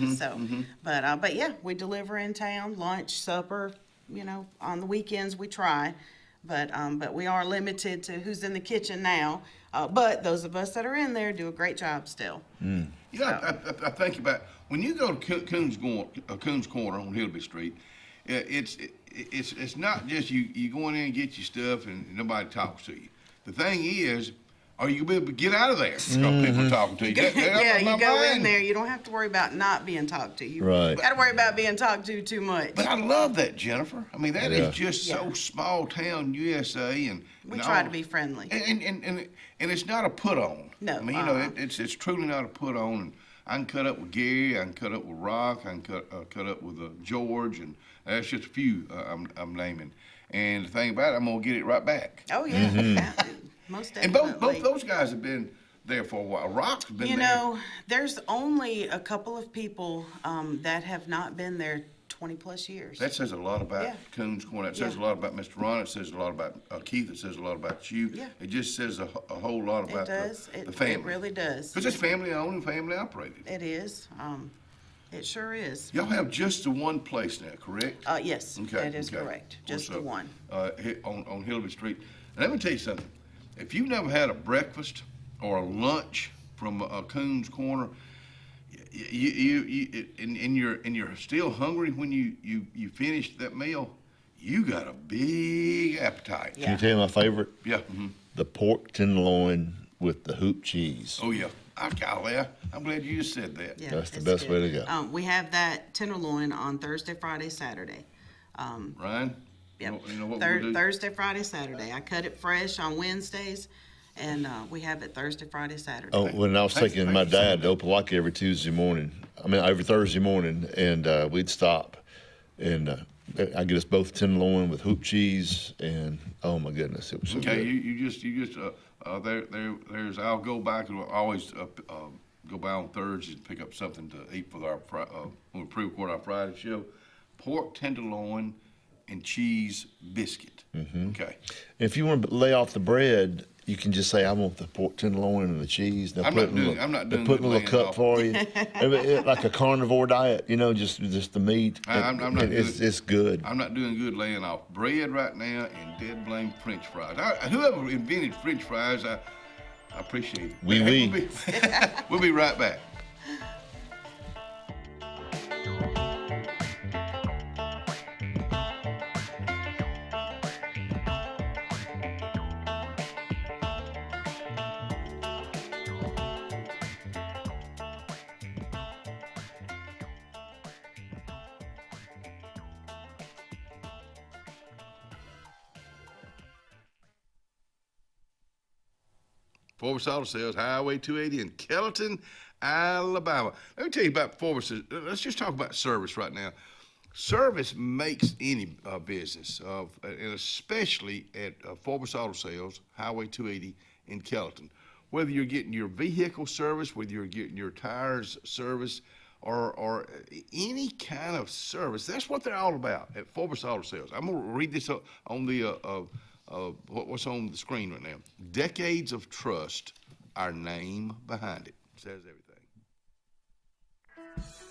But yeah, we deliver in town, lunch, supper. You know, on the weekends we try. But we are limited to who's in the kitchen now. But those of us that are in there do a great job still. You know, I think about when you go to Coons Corner on Hillby Street. It's not just you go in there and get your stuff and nobody talks to you. The thing is, are you gonna be able to get out of there? Because people are talking to you. You go in there. You don't have to worry about not being talked to. You got to worry about being talked to too much. But I love that, Jennifer. I mean, that is just so small town USA, and we try to be friendly. And it's not a put on. No. I mean, you know, it's truly not a put on. And I can cut up with Gary. I can cut up with Rock. I can cut up with George, and that's just a few I'm naming. And the thing about it, I'm gonna get it right back. Oh yeah. Most definitely. And both those guys have been there for a while. Rock's been there. You know, there's only a couple of people that have not been there 20 plus years. That says a lot about Coons Corner. It says a lot about Mr. Ron. It says a lot about Keith. It says a lot about you. Yeah. It just says a whole lot about the family. It really does. Because it's family owned and family operated. It is. It sure is. Y'all have just the one place now, correct? Yes, that is correct. Just the one. On Hillary Street. And let me tell you something. If you've never had a breakfast or a lunch from Coons Corner, and you're still hungry when you finish that meal, you got a big appetite. Can you tell you my favorite? Yeah. Mm-hmm. The pork tenderloin with the hoop cheese. Oh yeah. I'm glad you just said that. Yeah, that's the best way to go. We have that tenderloin on Thursday, Friday, Saturday. Ryan? Yep. You know what we'll do? Thursday, Friday, Saturday. I cut it fresh on Wednesdays, and we have it Thursday, Friday, Saturday. Oh, when I was taking my dad to Opelika every every Thursday morning, and we'd stop, and I get us both tenderloin with hoop cheese, and oh my goodness, it was so good. You just there's I'll go back and we'll always go by on Thursdays and pick up something to eat for our when we pre-record our Friday show. Pork tenderloin and cheese biscuit. Mm-hmm. Okay. If you want to lay off the bread, you can just say, I want the pork tenderloin and the cheese. I'm not doing put a little cup for you. Like a carnivore diet, just the meat. It's good. I'm not doing good laying off bread right now and dead blame French fries. Whoever invented French fries, I appreciate it. We'll be right back. Porch Auto Sales, Highway 280 in Kellyton, Alabama. Let me tell you about Porch. Let's just talk about service right now. Service makes any business, and especially at Porch Auto Sales, Highway 280 in Kellyton. Whether you're getting your vehicle service, whether you're getting your tires service, or any kind of service, that's what they're all about at Porch Auto Sales. I'm going to read this on the what's on the screen right now. Decades of trust, our name behind it. Says everything.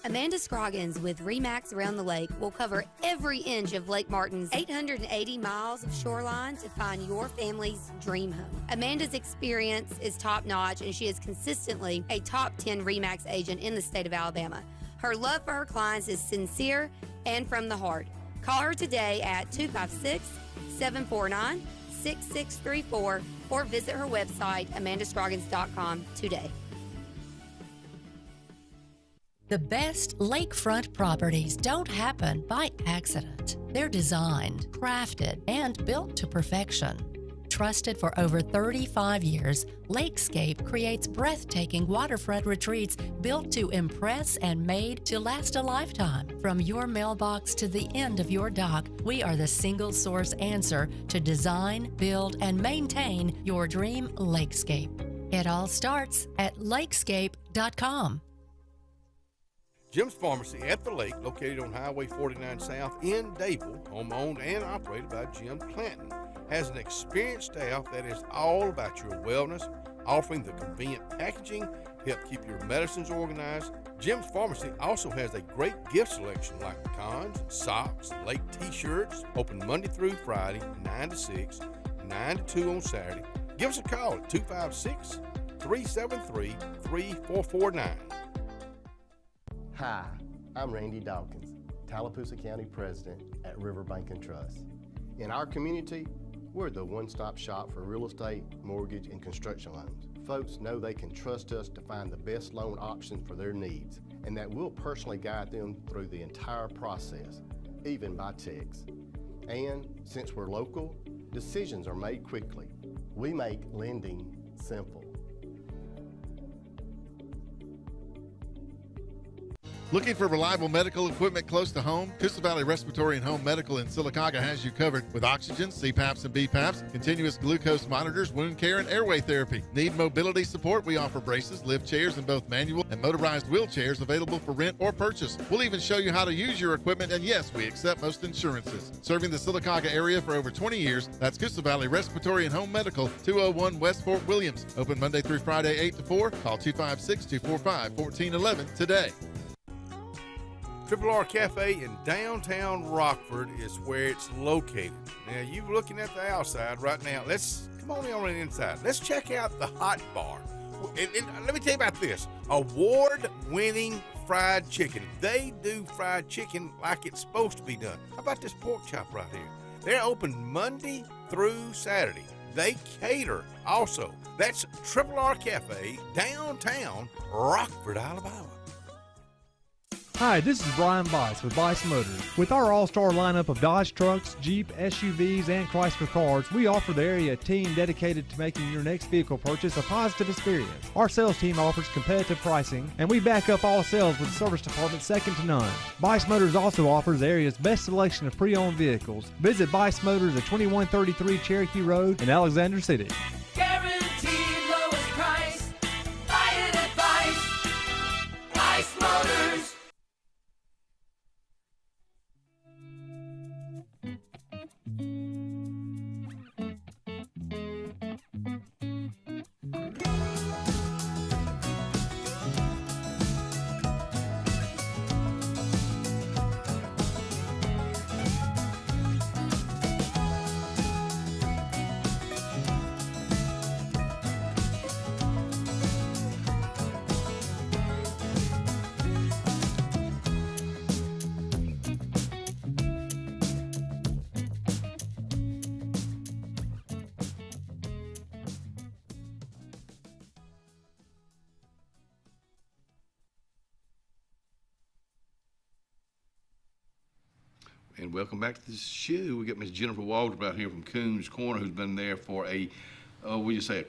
Amanda Scroggins with RE/MAX Around the Lake will cover every inch of Lake Martin's 880 miles of shoreline to find your family's dream home. Amanda's experience is top-notch, and she is consistently a top 10 RE/MAX agent in the state of Alabama. Her love for her clients is sincere and from the heart. Call her today at 256-749-6634 or visit her website, amandascroggins.com today. The best lakefront properties don't happen by accident. They're designed, crafted, and built to perfection. Trusted for over 35 years, Lakescape creates breathtaking waterfront retreats built to impress and made to last a lifetime. From your mailbox to the end of your dock, we are the single source answer to design, build, and maintain your dream lakescape. It all starts at lakescape.com. Jim's Pharmacy at the Lake, located on Highway 49 South in Dable, home owned and operated by Jim Clanton, has an experienced staff that is all about your wellness, offering the convenient packaging to help keep your medicines organized. Jim's Pharmacy also has a great gift selection like pecans, socks, lake t-shirts, open Monday through Friday, 9 to 6, 9 to 2 on Saturday. Give us a call at 256-373-3449. Hi, I'm Randy Dawkins, Tallapoosa County President at Riverbank and Trust. In our community, we're the one-stop shop for real estate, mortgage, and construction loans. Folks know they can trust us to find the best loan option for their needs, and that we'll personally guide them through the entire process, even by text. And since we're local, decisions are made quickly. We make lending simple. Looking for reliable medical equipment close to home? Coosa Valley Respiratory and Home Medical in Sylacauga has you covered with oxygen, CPAPs and BPAPs, continuous glucose monitors, wound care, and airway therapy. Need mobility support? We offer braces, lift chairs, and both manual and motorized wheelchairs available for rent or purchase. We'll even show you how to use your equipment, and yes, we accept most insurances. Serving the Sylacauga area for over 20 years, that's Coosa Valley Respiratory and Home Medical, 201 West Fort Williams. Open Monday through Friday, 8 to 4. Call 256-245-1411 today. Triple R Cafe in downtown Rockford is where it's located. Now, you're looking at the outside right now. Come on in on the inside. Let's check out the hot bar. And let me tell you about this. Award-winning fried chicken. They do fried chicken like it's supposed to be done. How about this pork chop right here? They're open Monday through Saturday. They cater also. That's Triple R Cafe, downtown Rockford, Alabama. Hi, this is Brian Bice with Bice Motors. With our all-star lineup of Dodge trucks, Jeep, SUVs, and Chrysler cars, we offer the area a team dedicated to making your next vehicle purchase a positive experience. Our sales team offers competitive pricing, and we back up all sales with a service department second to none. Bice Motors also offers the area's best selection of pre-owned vehicles. Visit Bice Motors at 2133 Cherokee Road in Alexander City. Guaranteed lowest price. Buy it at Bice Motors. And welcome back to the show. We got Miss Jennifer Waldrop out here from Coons Corner, who's been there for a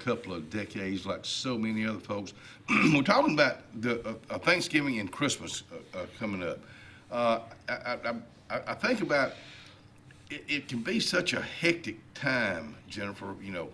couple of decades, like so many other folks. We're talking about the Thanksgiving and Christmas coming up. I think about it can be such a hectic time, Jennifer. You know,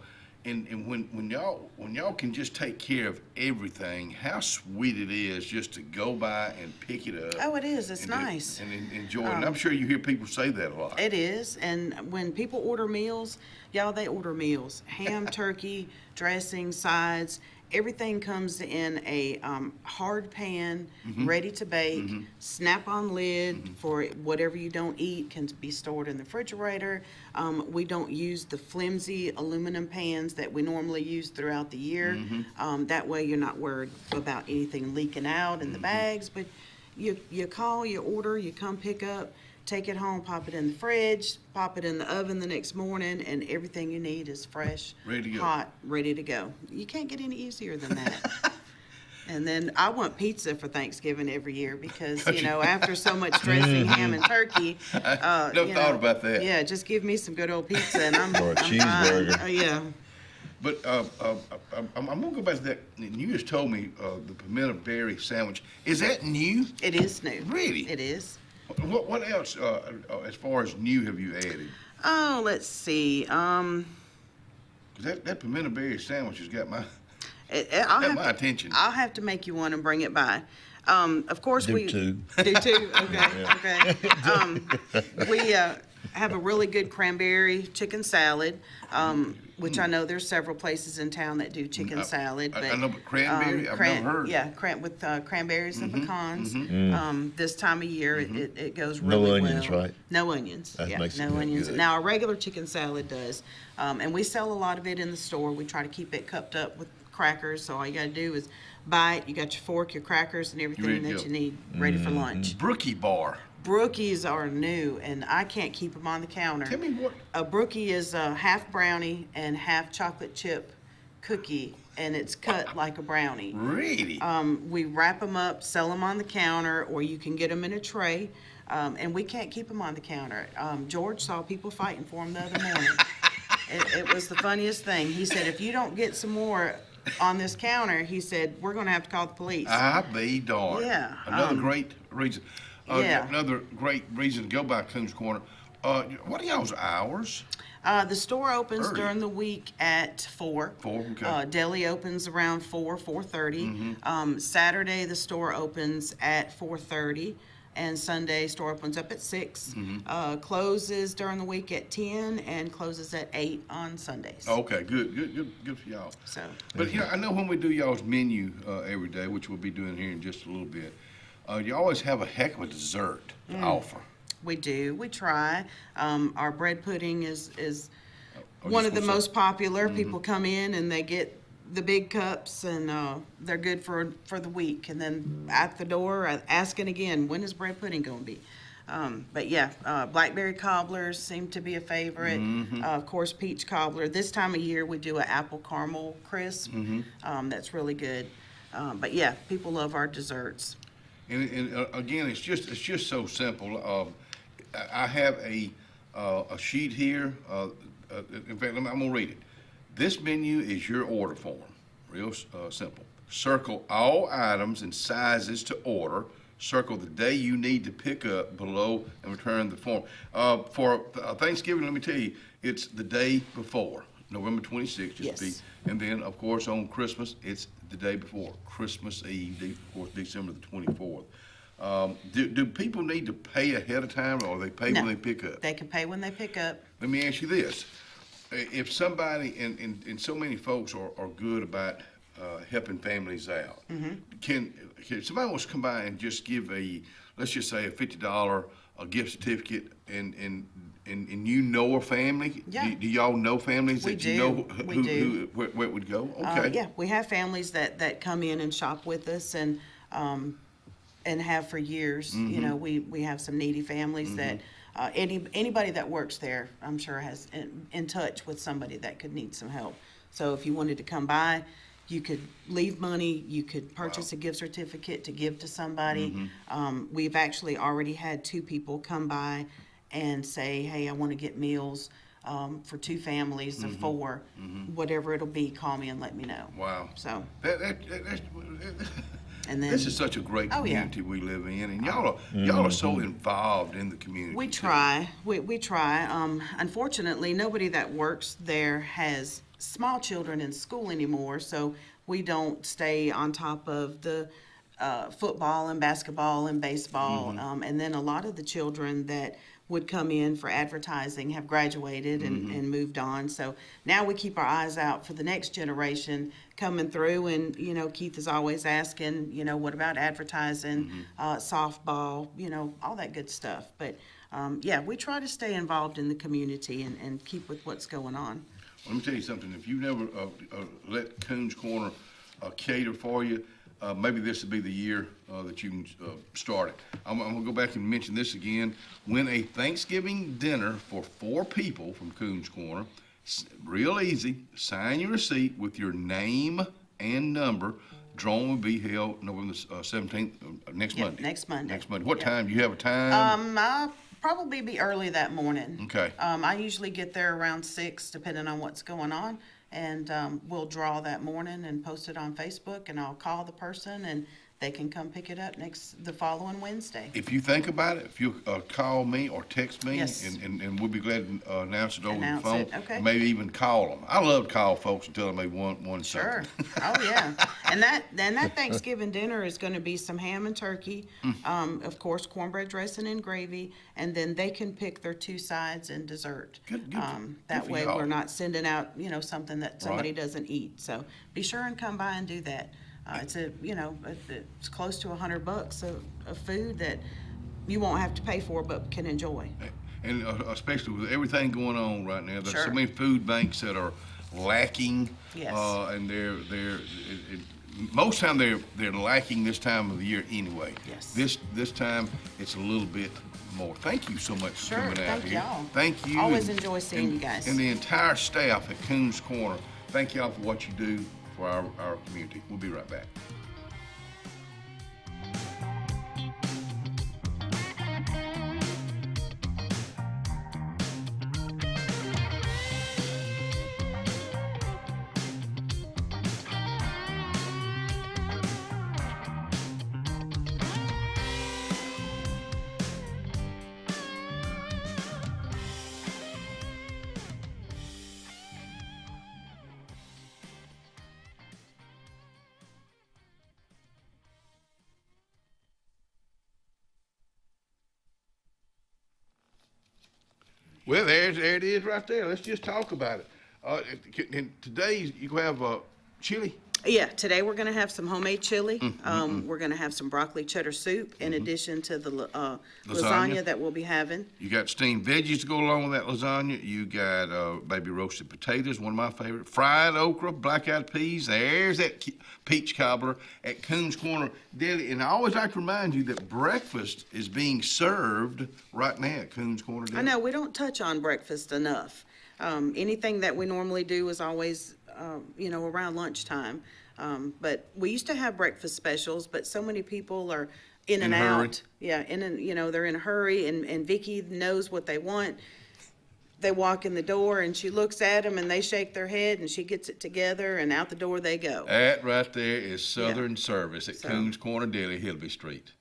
and when y'all can just take care of everything, how sweet it is just to go by and pick it up. Oh, it is. It's nice. And enjoy it. And I'm sure you hear people say that a lot. It is. And when people order meals, y'all, they order meals. Ham, turkey, dressing, sides. Everything comes in a hard pan, ready to bake, snap-on lid for whatever you don't eat can be stored in the refrigerator. We don't use the flimsy aluminum pans that we normally use throughout the year. That way you're not worried about anything leaking out in the bags. But you call, you order, you come pick up, take it home, pop it in the fridge, pop it in the oven the next morning, and everything you need is fresh, ready to go. Hot, ready to go. You can't get any easier than that. And then I want pizza for Thanksgiving every year because, you know, after so much dressing, ham, and turkey. Never thought about that. Yeah, just give me some good old pizza and I'm Or a I'm cheeseburger. fine. Yeah. But I'm going to go back to that. You just told me the pimento berry sandwich. Is that new? It is new. Really? It is. What else, as far as new, have you added? Oh, let's see. 'Cause that pimento berry sandwich has got my attention. I'll have to make you one and bring it by. Of course, Do two. Do two? Okay, okay. We have a really good cranberry chicken salad, which I know there's several places in town that do chicken salad. But, I know, but cranberry, I've never heard. Yeah, with cranberries and pecans. This time of year, it goes No really well. onions, right? No onions. That makes it no onions. good. Now, a regular chicken salad does. And we sell a lot of it in the store. We try to keep it cupped up with crackers, so all you got to do is bite. You got your fork, your crackers, and everything that you need ready for lunch. Brookie bar. Brookies are new, and I can't keep them on the counter. Tell me what. A brookie is half brownie and half chocolate chip cookie, and it's cut like a brownie. Really? We wrap them up, sell them on the counter, or you can get them in a tray, and we can't keep them on the counter. George saw people fighting for them the other morning. It was the funniest thing. He said, if you don't get some more on this counter, he said, "We're going to have to call the police." I be darned. Yeah, Another great reason. yeah. Another great reason to go by Coons Corner. What are y'all's hours? The store opens Early. during the week at 4. 4, okay. Deli opens around 4:30. Saturday, the store opens at 4:30. And Sunday, store opens up at 6. Closes during the week at 10 and closes at 8 on Sundays. Okay, good for y'all. So, But I know when we do y'all's menu every day, which we'll be doing here in just a little bit, you always have a heck of a dessert to offer. we do. We try. Our bread pudding is I one just of the wanna say- most popular. People come in and they get the big cups, and they're good for the week. And then at the door, asking again, when is bread pudding going to be? But yeah, blackberry cobblers seem to be a favorite. Of course, peach cobbler. This time of year, we do an apple caramel crisp. That's really good. But yeah, people love our desserts. And again, it's just so simple. I have a sheet here. In fact, I'm gonna read it. This menu is your order form. Real simple. Circle all items and sizes to order. Circle the day you need to pick up below and return the form. For Thanksgiving, let me tell you, it's the day before, November 26th. Yes. And then, of course, on Christmas, it's the day before, Christmas Eve, of course, December the 24th. Do people need to pay ahead of time, or they pay when they pick up? They can pay when they pick up. Let me ask you this. If somebody, and so many folks are good about helping families out, can somebody wants to come by and just give let's just say a $50 gift certificate, and you know a family? Yeah. Do y'all know families We that you do. know We do. where it would go? Okay. Yeah, we have families that come in and shop with us, and have for years. You know, we have some needy families that anybody that works there, I'm sure, has in touch with somebody that could need some help. So if you wanted to come by, you could leave money, you could purchase a gift certificate to give to somebody. We've actually already had 2 people come by and say, hey, I want to get meals for 2 families of 4, whatever it'll be, call me and let me know. Wow. So. That's And then, this is such a great community we live in, and y'all are so involved in the community. We try. We try. Unfortunately, nobody that works there has small children in school anymore, so we don't stay on top of the football and basketball and baseball. And then a lot of the children that would come in for advertising have graduated and moved on. So now we keep our eyes out for the next generation coming through. And, Keith is always asking, what about advertising, softball, all that good stuff. But, yeah, we try to stay involved in the community and keep with what's going on. Let me tell you something. If you never let Coons Corner cater for you, maybe this will be the year that you can start it. I'm going to go back and mention this again. Win a Thanksgiving dinner for 4 people from Coons Corner. Real easy. Sign your receipt with your name and number. Drawing will be held November 17th, next Monday. Next Monday. Next Monday. What time? Do you have a time? I'll probably be early that morning. Okay. I usually get there around 6, depending on what's going on. And we'll draw that morning and post it on Facebook, and I'll call the person, and they can come pick it up the following Wednesday. If you think about it, if you call me or text me, Yes. and we'll be glad to announce it over Announce the phone. it, okay. Maybe even call them. I love to call folks and tell them they want Sure. something. Oh, yeah. And that Thanksgiving dinner is going to be some ham and turkey, of course, cornbread dressing and gravy, and then they can pick their 2 sides and dessert. Good That for way y'all. we're not sending out, something that somebody Right. doesn't eat. So be sure and come by and do that. It's close to $100 of food that you won't have to pay for, but can enjoy. And especially with everything going on right now, there's so Sure. many food banks that are lacking. Yes. And most time they're lacking this time of the year anyway. Yes. This time it's a little bit more. Thank you so much for Sure, coming out thank here. y'all. Thank you. Always enjoy seeing you guys. And the entire staff at Coons Corner, thank y'all for what you do for our community. We'll be right back. Well, there it is right there. Let's just talk about it. And today you have chili. Yeah, today we're going to have some homemade chili. We're going to have some broccoli cheddar soup in addition to the lasagna that we'll be having. You got steamed veggies to go along with that lasagna. You got baby roasted potatoes, one of my favorite. Fried okra, black-eyed peas. There's that peach cobbler at Coons Corner Deli. And I always like to remind you that breakfast is being served right now at Coons Corner Deli. I know, we don't touch on breakfast enough. Anything that we normally do is always, around lunchtime. But we used to have breakfast specials, but so many people are in and out. Yeah, they're in a hurry, and Vicki knows what they want. They walk in the door, and she looks at them, and they shake their head, and she gets it together, and out the door they go. That right there is Southern Service at Coons Corner Deli, Hillby Street.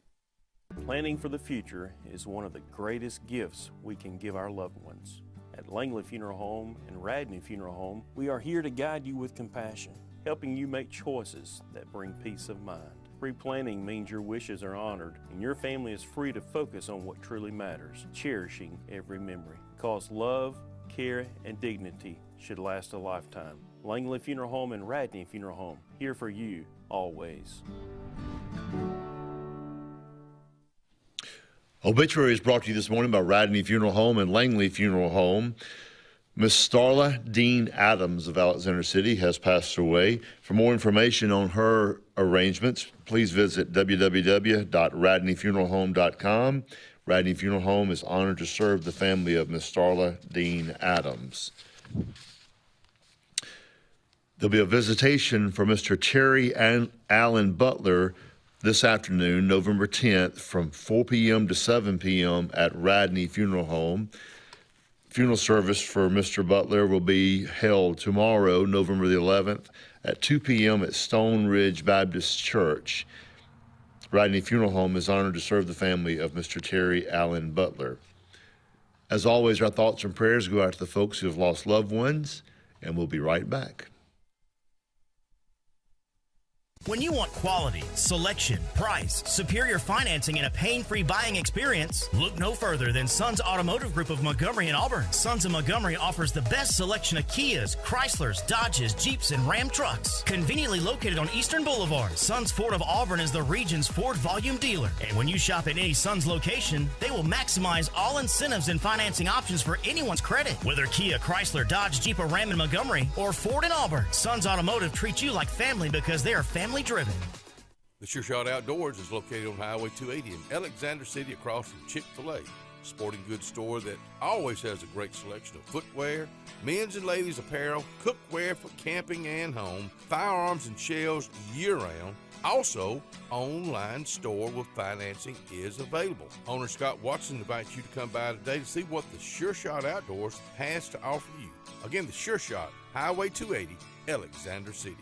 Planning for the future is one of the greatest gifts we can give our loved ones. At Langley Funeral Home and Radney Funeral Home, we are here to guide you with compassion, helping you make choices that bring peace of mind. Pre-planning means your wishes are honored and your family is free to focus on what truly matters, cherishing every memory. Because love, care, and dignity should last a lifetime. Langley Funeral Home and Radney Funeral Home, here for you, always. Obituary is brought to you this morning by Radney Funeral Home and Langley Funeral Home. Miss Starla Dean Adams of Alexander City has passed away. For more information on her arrangements, please visit www.radneyfuneralhome.com. Radney Funeral Home is honored to serve the family of Miss Starla Dean Adams. There'll be a visitation for Mr. Terry Allen Butler this afternoon, November 10th, from 4 p.m. to 7 p.m. at Radney Funeral Home. Funeral service for Mr. Butler will be held tomorrow, November the 11th, at 2 p.m. at Stone Ridge Baptist Church. Radney Funeral Home is honored to serve the family of Mr. Terry Allen Butler. As always, our thoughts and prayers go out to the folks who have lost loved ones, and we'll be right back. When you want quality, selection, price, superior financing, and a pain-free buying experience, look no further than Sons Automotive Group of Montgomery and Auburn. Sons of Montgomery offers the best selection of Kias, Chryslers, Dodges, Jeeps, and Ram trucks. Conveniently located on Eastern Boulevard, Sons Ford of Auburn is the region's Ford volume dealer. And when you shop at any Sons location, they will maximize all incentives and financing options for anyone's credit. Whether Kia, Chrysler, Dodge, Jeep, or Ram in Montgomery, or Ford in Auburn, Sons Automotive treats you like family because they are family driven. The Sure Shot Outdoors is located on Highway 280 in Alexander City across from Chick-fil-A. Sporting goods store that always has a great selection of footwear, men's and ladies apparel, cookware for camping and home, firearms and shells year-round. Also, online store with financing is available. Owner Scott Watson invites you to come by today to see what the Sure Shot Outdoors has to offer you. Again, the Sure Shot, Highway 280, Alexander City.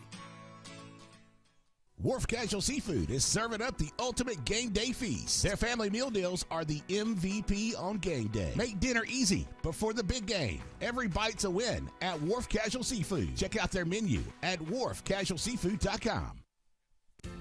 Wharf Casual Seafood is serving up the ultimate game day feast. Their family meal deals are the MVP on game day. Make dinner easy before the big game. Every bite's a win at Wharf Casual Seafood. Check out their menu at wharfcasualseafood.com.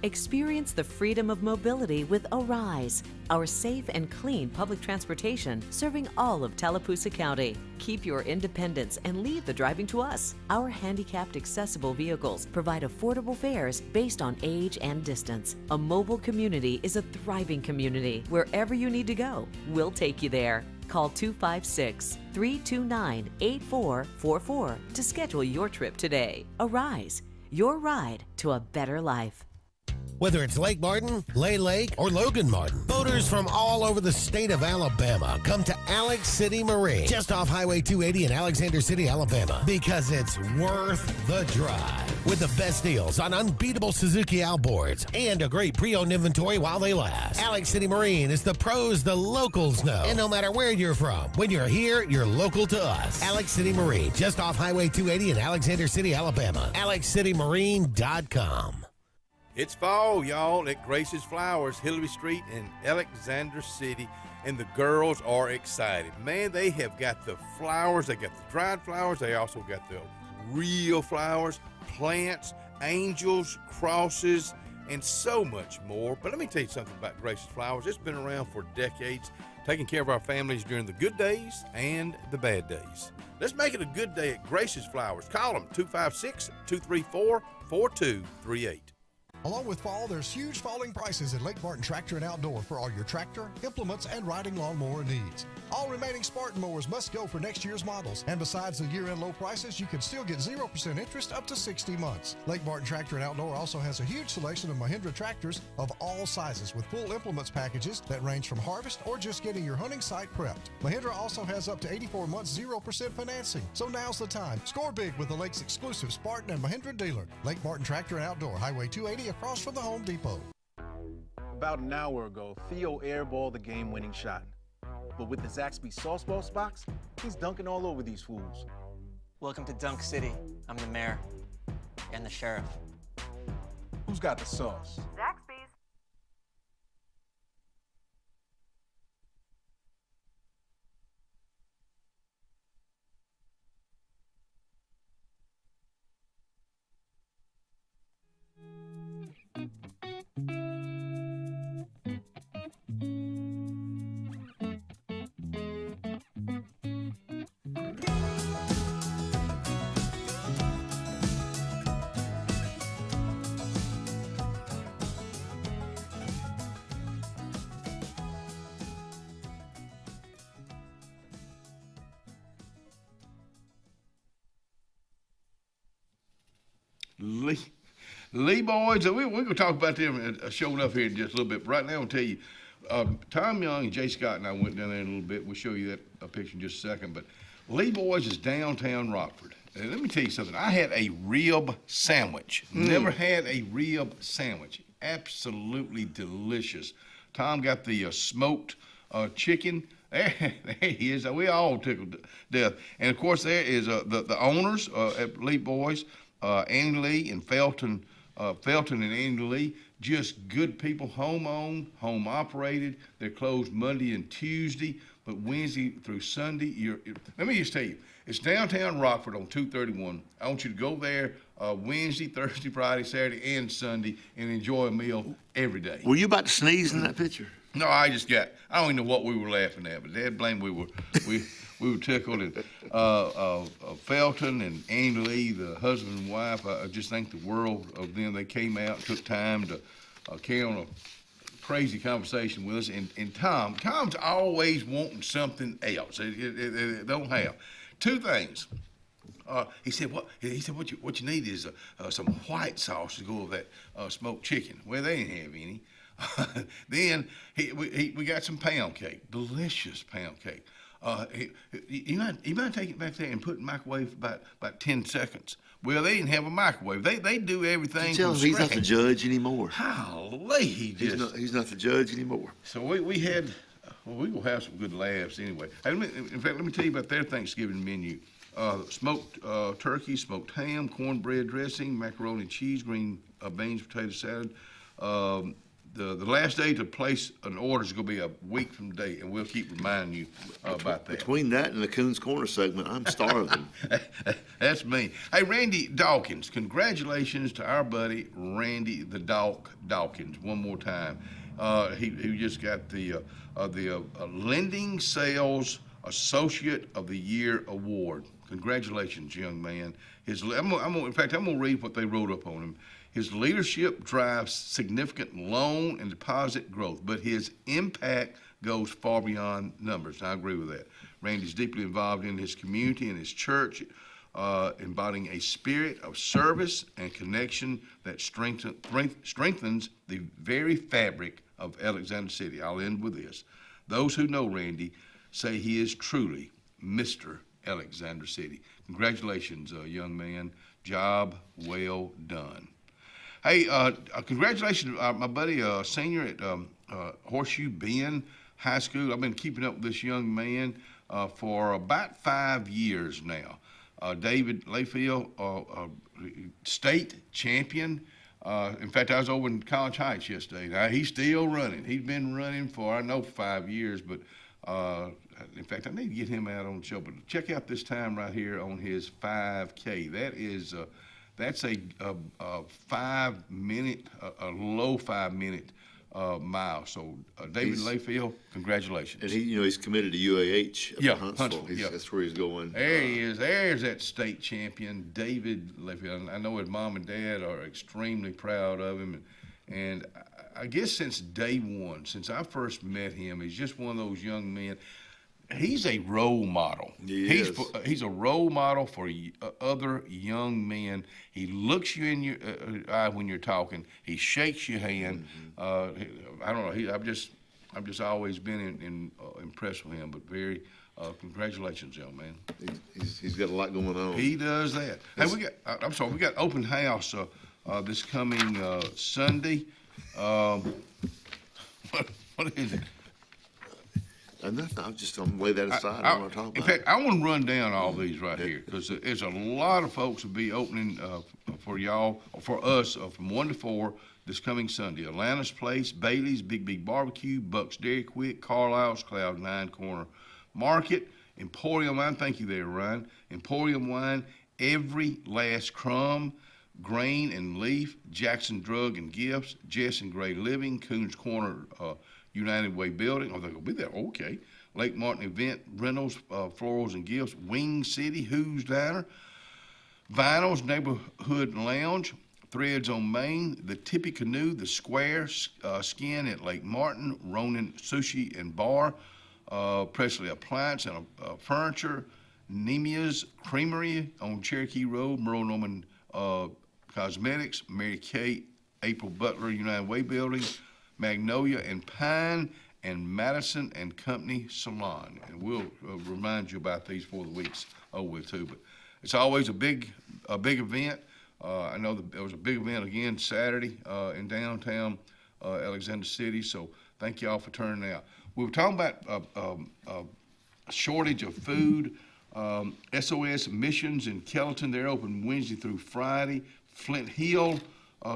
Experience the freedom of mobility with Arise, our safe and clean public transportation serving all of Tallapoosa County. Keep your independence and leave the driving to us. Our handicapped accessible vehicles provide affordable fares based on age and distance. A mobile community is a thriving community. Wherever you need to go, we'll take you there. Call 256-329-8444 to schedule your trip today. Arise, your ride to a better life. Whether it's Lake Martin, Lay Lake, or Logan Martin, boaters from all over the state of Alabama come to Alex City Marine, just off Highway 280 in Alexander City, Alabama, because it's worth the drive. With the best deals on unbeatable Suzuki outboards and a great pre-owned inventory while they last. Alex City Marine is the pros the locals know. And no matter where you're from, when you're here, you're local to us. Alex City Marine, just off Highway 280 in Alexander City, Alabama. AlexCityMarine.com. It's fall, y'all, at Grace's Flowers, Hillary Street in Alexander City, and the girls are excited. Man, they have got the flowers. They got the dried flowers. They also got the real flowers, plants, angels, crosses, and so much more. But let me tell you something about Grace's Flowers. It's been around for decades. taking care of our families during the good days and the bad days. Let's make it a good day at Grace's Flowers. Call them 256-234-4238. Along with fall, there's huge falling prices at Lake Martin Tractor and Outdoor for all your tractor, implements, and riding lawnmower needs. All remaining Spartan mowers must go for next year's models. And besides the year-end low prices, you can still get 0% interest up to 60 months. Lake Martin Tractor and Outdoor also has a huge selection of Mahindra tractors of all sizes with full implements packages that range from harvest or just getting your hunting site prepped. Mahindra also has up to 84 months 0% financing. So now's the time. Score big with the Lake's exclusive Spartan and Mahindra dealer. Lake Martin Tractor and Outdoor, Highway 280 across from the Home Depot. About an hour ago, Theo airballed the game-winning shot. But with the Zaxby Sauce box, he's dunking all over these fools. Welcome to Dunk City. I'm the mayor and the sheriff. Who's got the sauce? Zaxby's. Lee boys, we're going to talk about them showing up here in just a little bit. But right now, I'll tell you, Tom Young and Jay Scott and I went down there in a little bit. We'll show you that picture in just a second. But Lee boys is downtown Rockford. And let me tell you something. I had a rib sandwich. Never had a rib sandwich. Absolutely delicious. Tom got the smoked chicken. There he is. We all tickled to death. And, of course, there is the owners at Lee Boys, Annie Lee and Felton and Annie Lee, just good people, home-owned, home-operated. They're closed Monday and Tuesday, but Wednesday through Sunday. Let me just tell you, it's downtown Rockford on 231. I want you to go there Wednesday, Thursday, Friday, Saturday, and Sunday and enjoy a meal every day. Were you about to sneeze in that picture? No, I don't even know what we were laughing at, but Dad blamed we were tickled. And Felton and Annie Lee, the husband and wife, I just think the world of them. They came out and took time to carry on a crazy conversation with us. And Tom's always wanting something else. They don't have. Two things. He said, what you need is some white sauce to go with that smoked chicken. Well, they didn't have any. Then we got some pound cake, delicious pound cake. You might take it back there and put it in the microwave for about 10 seconds. Well, they didn't have a microwave. They do everything. Tell him he's not the judge anymore. Golly, he's not the judge anymore. So we had. Well, we will have some good laughs anyway. In fact, let me tell you about their Thanksgiving menu. Smoked turkey, smoked ham, cornbread dressing, macaroni and cheese, green beans, potato salad. The last day to place an order is going to be a week from today, and we'll keep reminding you about that. Between that and the Coons Corner segment, I'm starving. That's me. Hey, Randy Dawkins, congratulations to our buddy Randy the Dawkins one more time. He just got the Lending Sales Associate of the Year Award. Congratulations, young man. I'm gonna read what they wrote up on him. His leadership drives significant loan and deposit growth, but his impact goes far beyond numbers. And I agree with that. Randy's deeply involved in his community and his church, embodying a spirit of service and connection that strengthens the very fabric of Alexander City. I'll end with this. Those who know Randy say he is truly Mr. Alexander City. Congratulations, young man. Job well done. Hey, congratulations, my buddy, senior at Horseshoe Bend High School. I've been keeping up with this young man for about 5 years now. David Layfield, state champion. In fact, I was over in College Heights yesterday. Now, he's still running. He's been running for 5 years, but in fact, I need to get him out on the show. But check out this time right here on his 5K. That's a 5 minute, a low 5 minute mile. So David Layfield, congratulations. And he's committed to UAH. Yeah, Huntsville. That's where he's going. There he is. There's that state champion, David Layfield. I know his mom and dad are extremely proud of him. And I guess since day one, since I first met him, he's just one of those young men. He's a role model. He's a role model for other young men. He looks you in your eye when you're talking. He shakes your hand. I don't know. I've just always been impressed with him. But very congratulations, young man. He's got a lot going on. He does that. Hey, we got open house this coming Sunday. What is it? Nothing. I'm just going to lay that aside. I want to talk about in fact, I want to run down all these right here because there's a lot of folks will be opening for y'all, for us, from 1 to 4 this coming Sunday. Atlanta's Place, Bailey's, Big Barbecue, Buck's Dairy Quick, Carlisle's, Cloud 9 Corner Market, Emporium Wine. Thank you there, Ryan. Emporium Wine, Every Last Crumb, Grain and Leaf, Jackson Drug and Gifts, Jess and Gray Living, Coons Corner United Way Building. Oh, they're going to be there. Okay. Lake Martin Event Rentals, Florals and Gifts, Wing City, Who's Diner, Vinyl's Neighborhood Lounge, Threads on Main, the Tippy Canoe, the Square, Skin at Lake Martin, Ronin Sushi and Bar, Presley Appliance and Furniture, Nemia's Creamery on Cherokee Road, Merle Norman Cosmetics, Mary Kay, April Butler United Way Building, Magnolia and Pine, and Madison and Company Salon. And we'll remind you about these for the weeks over too. But it's always a big event. I know there was a big event again Saturday in downtown Alexander City. So thank you all for turning out. We were talking about a shortage of food. SOS Missions in Kellyton, they're open Wednesday through Friday. Flint Hill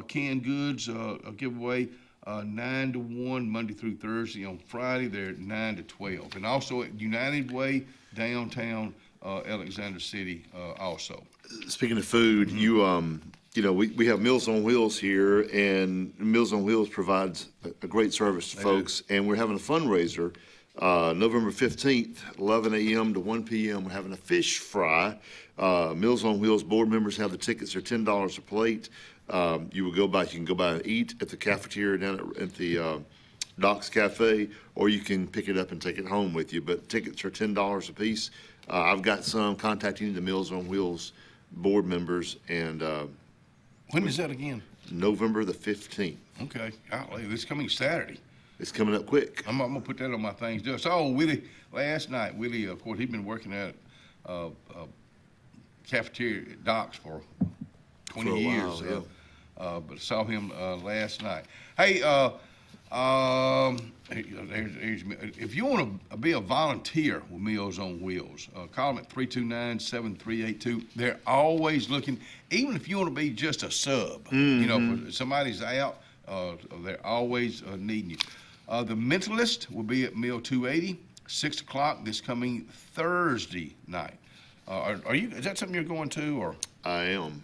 canned goods giveaway 9 to 1 Monday through Thursday. On Friday they're 9 to 12. And also at United Way downtown Alexander City also. Speaking of food, we have Meals on Wheels here, and Meals on Wheels provides a great service to folks. And we're having a fundraiser November 15th, 11 a.m. to 1 p.m. We're having a fish fry. Meals on Wheels board members have the tickets. They're $10 a plate. You can go by and eat at the cafeteria down at the Doc's Cafe, or you can pick it up and take it home with you. But tickets are $10 a piece. I've got some contacting the Meals on Wheels board members. And when is that again? November the 15th. Okay. This coming Saturday. It's coming up quick. I'm going to put that on my things. So Willie, last night, of course, he'd been working at cafeteria at Doc's for 20 years. While, yeah. But saw him last night. Hey, if you want to be a volunteer with Meals on Wheels, call them at 329-7382. They're always looking, even if you want to be just a sub, if somebody's out, they're always needing you. The Mentalist will be at Mill 280, 6 o'clock this coming Thursday night. Is that something you're going to, or? I am.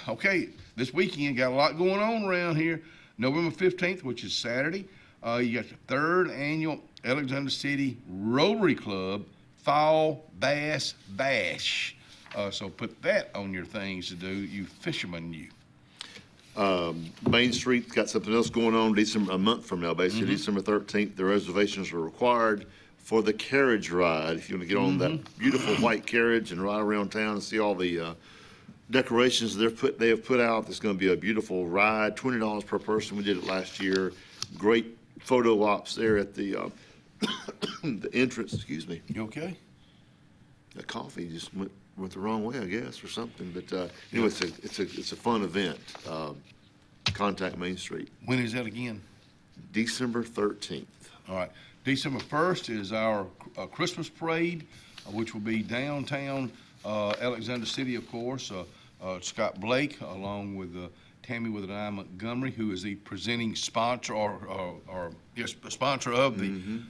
Okay, this weekend got a lot going on around here. November 15th, which is Saturday, you got the 3rd annual Alexander City Rotary Club Fall Bass Bash. So put that on your things to do, you fishermen, you. Main Street's got something else going on a month from now, basically. December 13th, the reservations are required for the carriage ride. If you want to get on that beautiful white carriage and ride around town and see all the decorations they have put out, it's going to be a beautiful ride. $20 per person. We did it last year. Great photo ops there at the the entrance. Excuse me. You okay? The coffee just went the wrong way, I guess, or something. But anyway, it's a fun event. Contact Main Street. When is that again? December 13th. All right. December 1st is our Christmas parade, which will be downtown Alexander City, of course. Scott Blake, along with Tammy with an Eye Montgomery, who is the presenting sponsor or sponsor of the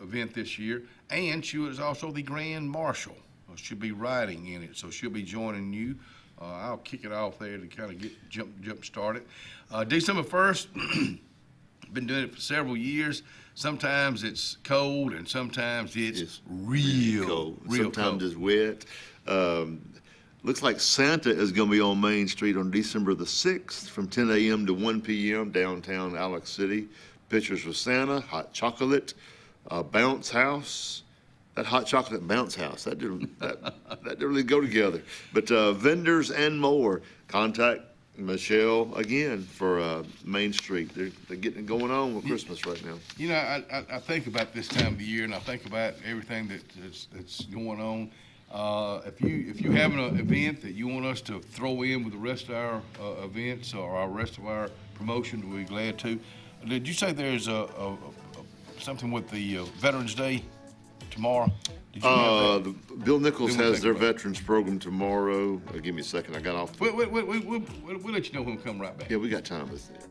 event this year, and she is also the Grand Marshal. She'll be riding in it, so she'll be joining you. I'll kick it off there to kind of get jump started. December 1st, Been doing it for several years. Sometimes it's cold and sometimes it's real cold. Real Sometimes cold. it's wet. Looks like Santa is going to be on Main Street on December the 6th from 10 a.m. to 1 p.m. downtown Alex City. Pictures with Santa, hot chocolate, bounce house. That hot chocolate and bounce house, that didn't really go together. But vendors and more. Contact Michelle again for Main Street. They're getting it going on with Christmas right now. You know, I think about this time of the year, and I think about everything that's going on. If you have an event that you want us to throw in with the rest of our events or our rest of our promotions, we'll be glad to. Did you say there's something with the Veterans Day tomorrow? Did you have that? Bill Nichols has their veterans program tomorrow. Give me a second. I got off. We'll let you know when we come right back. Yeah, we got time with it.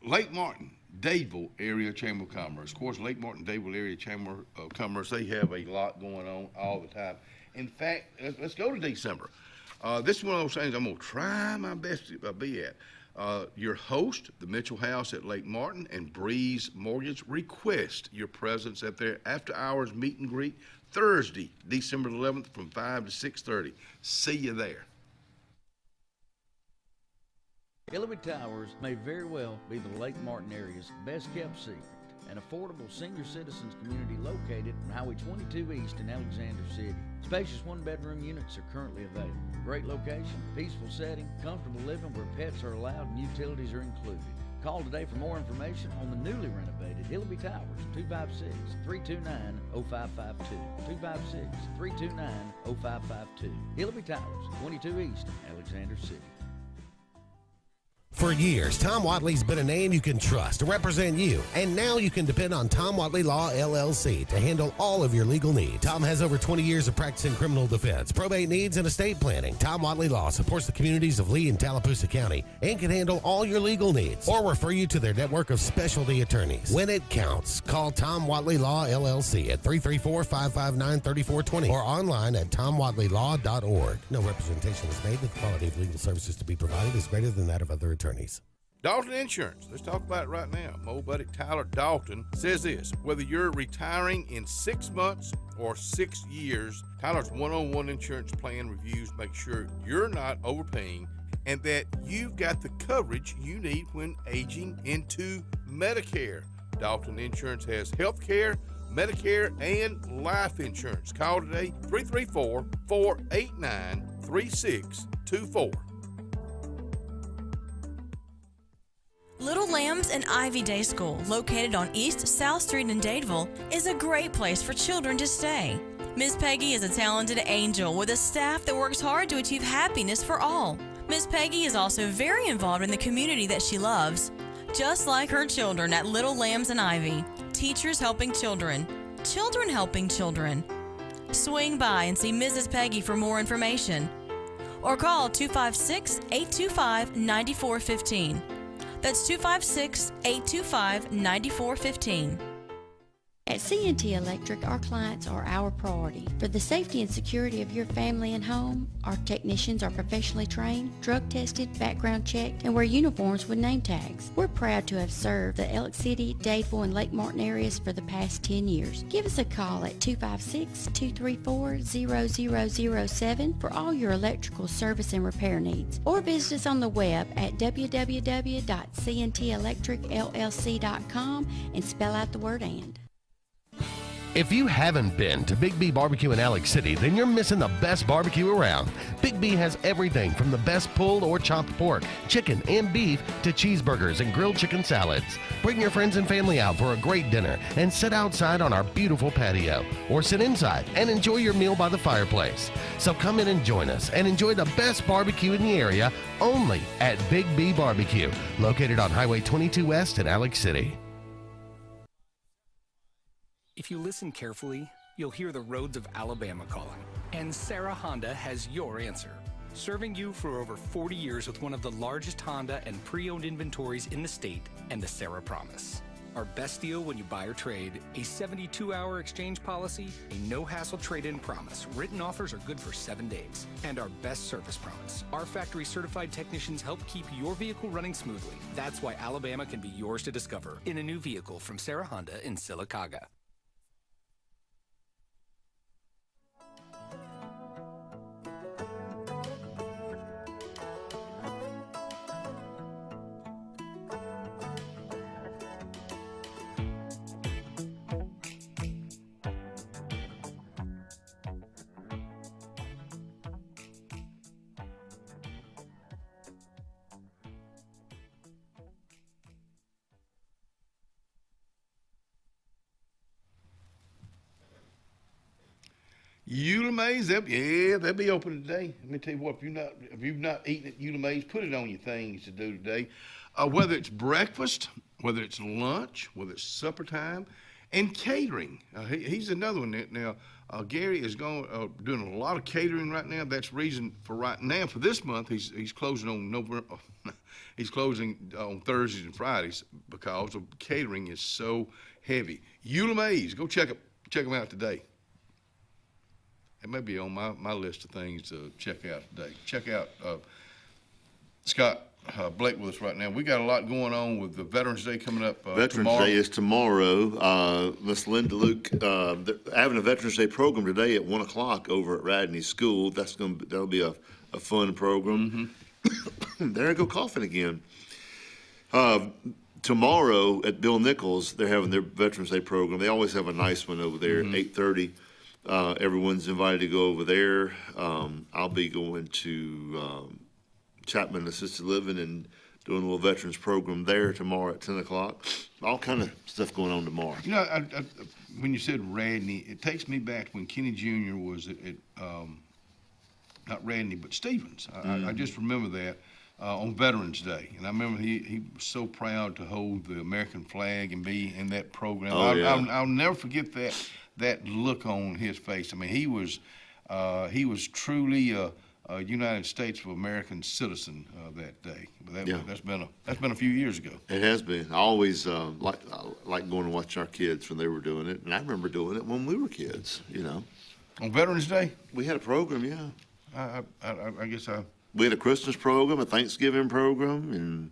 Lake Martin, Dadeville Area Chamber of Commerce. Of course, Lake Martin, Dadeville Area Chamber of Commerce, they have a lot going on all the time. In fact, let's go to December. This is one of those things I'm going to try my best to be at. Your host, the Mitchell House at Lake Martin, and Breeze Mortgage request your presence at their after-hours meet and greet Thursday, December 11th from 5 to 6:30. See you there. Hillary Towers may very well be the Lake Martin area's best kept secret. An affordable senior citizens community located on Highway 22 East in Alexander City. Spacious one-bedroom units are currently available. Great location, peaceful setting, comfortable living where pets are allowed and utilities are included. Call today for more information on the newly renovated Hillary Towers, 256-329-0552. 256-329-0552. Hillary Towers, 22 East, Alexander City. For years, Tom Watley's been a name you can trust to represent you, and now you can depend on Tom Watley Law, LLC to handle all of your legal needs. Tom has over 20 years of practice in criminal defense, probate needs, and estate planning. Tom Watley Law supports the communities of Lee and Tallapoosa County and can handle all your legal needs or refer you to their network of specialty attorneys. When it counts, call Tom Watley Law, LLC at 334-559-3420 or online at tomwatleylaw.org. No representation is made that the quality of legal services to be provided is greater than that of other attorneys. Dalton Insurance. Let's talk about it right now. My old buddy Tyler Dalton says this: whether you're retiring in 6 months or 6 years, Tyler's one-on-one insurance plan reviews make sure you're not overpaying and that you've got the coverage you need when aging into Medicare. Dalton Insurance has health care, Medicare, and life insurance. Call today, 334-489-3624. Little Lambs and Ivy Day School, located on East South Street in Dadeville, is a great place for children to stay. Miss Peggy is a talented angel with a staff that works hard to achieve happiness for all. Miss Peggy is also very involved in the community that she loves. Just like her children at Little Lambs and Ivy, teachers helping children, children helping children. Swing by and see Mrs. Peggy for more information. Or call 256-825-9415. That's 256-825-9415. At C&T Electric, our clients are our priority. For the safety and security of your family and home, our technicians are professionally trained, drug tested, background checked, and wear uniforms with name tags. We're proud to have served the Alex City, Dadeville, and Lake Martin areas for the past 10 years. Give us a call at 256-234-0007 for all your electrical service and repair needs, or visit us on the web at www.cntelectricllc.com and spell out the word "and." If you haven't been to Big B Barbecue in Alex City, then you're missing the best barbecue around. Big B has everything from the best pulled or chopped pork, chicken, and beef to cheeseburgers and grilled chicken salads. Bring your friends and family out for a great dinner and sit outside on our beautiful patio, or sit inside and enjoy your meal by the fireplace. So come in and join us and enjoy the best barbecue in the area only at Big B Barbecue, located on Highway 22 West in Alex City. If you listen carefully, you'll hear the roads of Alabama calling, and Sarah Honda has your answer. serving you for over 40 years with one of the largest Honda and pre-owned inventories in the state and the Sarah Promise. Our best deal when you buy or trade, a 72-hour exchange policy, a no-hassle trade-in promise. Written offers are good for 7 days. And our best service promise. Our factory-certified technicians help keep your vehicle running smoothly. That's why Alabama can be yours to discover in a new vehicle from Sarah Honda in Sylacauga. Eula Mays, they'll be open today. Let me tell you what, if you've not eaten at Eula Mays, put it on your things to do today. Whether it's breakfast, whether it's lunch, whether it's supper time, and catering. He's another one. Now, Gary is doing a lot of catering right now. That's reason for right now. For this month, he's closing on November. He's closing on Thursdays and Fridays because of catering is so heavy. Eula Mays, go check them out today. It may be on my list of things to check out today. Check out Scott Blake with us right now. We got a lot going on with the Veterans Day coming up Veterans tomorrow. Day is tomorrow. Miss Linda Luke, they're having a Veterans Day program today at 1 o'clock over at Radney School. That'll be a fun program. Mm-hmm. There I go coughing again. Tomorrow at Bill Nichols, they're having their Veterans Day program. They always have a nice one over there at 8:30. Everyone's invited to go over there. I'll be going to Chapman Assisted Living and doing a little veterans program there tomorrow at 10 o'clock. All kind of stuff going on tomorrow. You know, when you said Radney, it takes me back to when Kenny Jr. was at not Radney, but Stevens. I just remember that on Veterans Day. And I remember he was so proud to hold the American flag and be in that program. I'll never forget that look on his face. I mean, he was truly a United States of American citizen that day. But that's been a few years ago. It has been. I always like going to watch our kids when they were doing it, and I remember doing it when we were kids. You know, on Veterans Day we had a program. Yeah, I guess we had a Christmas program, a Thanksgiving program, and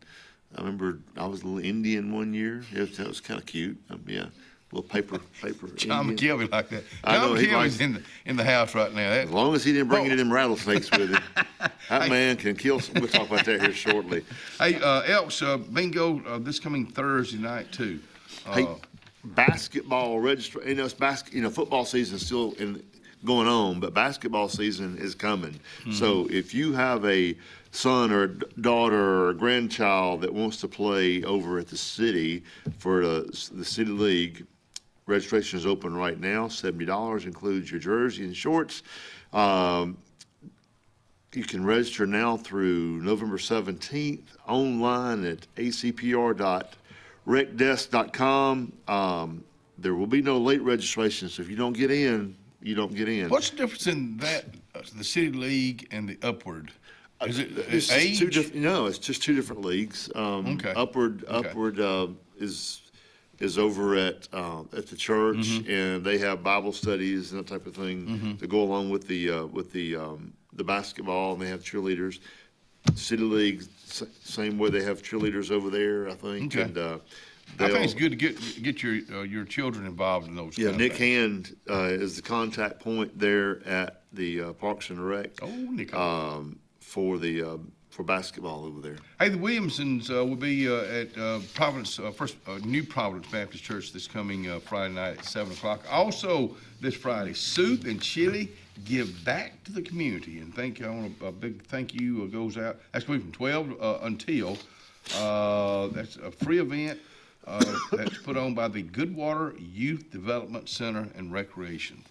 I remember I was a little Indian one year. That was kind of cute. Yeah. Little paper. John McKelvey like that. John McKelvey's in the house right now. As long as he didn't bring any of them rattlesnakes with him, that man can kill. We'll talk about that here shortly. Hey, Elks bingo this coming Thursday night too. Hey, basketball register. Football season is still going on, but basketball season is coming. Mm-hmm. So if you have a son or a daughter or a grandchild that wants to play over at the city for the city league, registration is open right now. $70 includes your jersey and shorts. You can register now through November 17th online at acpr.recdesk.com. There will be no late registration, so if you don't get in, you don't get in. What's the difference in that, the city league and the Upward? Is it age? It's just two different leagues. Okay. Upward is over at the church, and they have Bible studies and that type of thing to go along with the basketball, and they have cheerleaders. City League, same way they have cheerleaders over there, I think. Okay. And I think it's good to get your children involved in those. Yeah, Nick Hand is the contact point there at the Parks and Rec. Oh, Nick. For basketball over there. Hey, the Williamsons will be at Providence, New Providence Baptist Church this coming Friday night at 7 o'clock. Also, this Friday, Soup and Chili Give Back to the Community. And I want a big thank you goes out. That's going to be from 12 until. That's a free event that's put on by the Goodwater Youth Development Center and Recreation.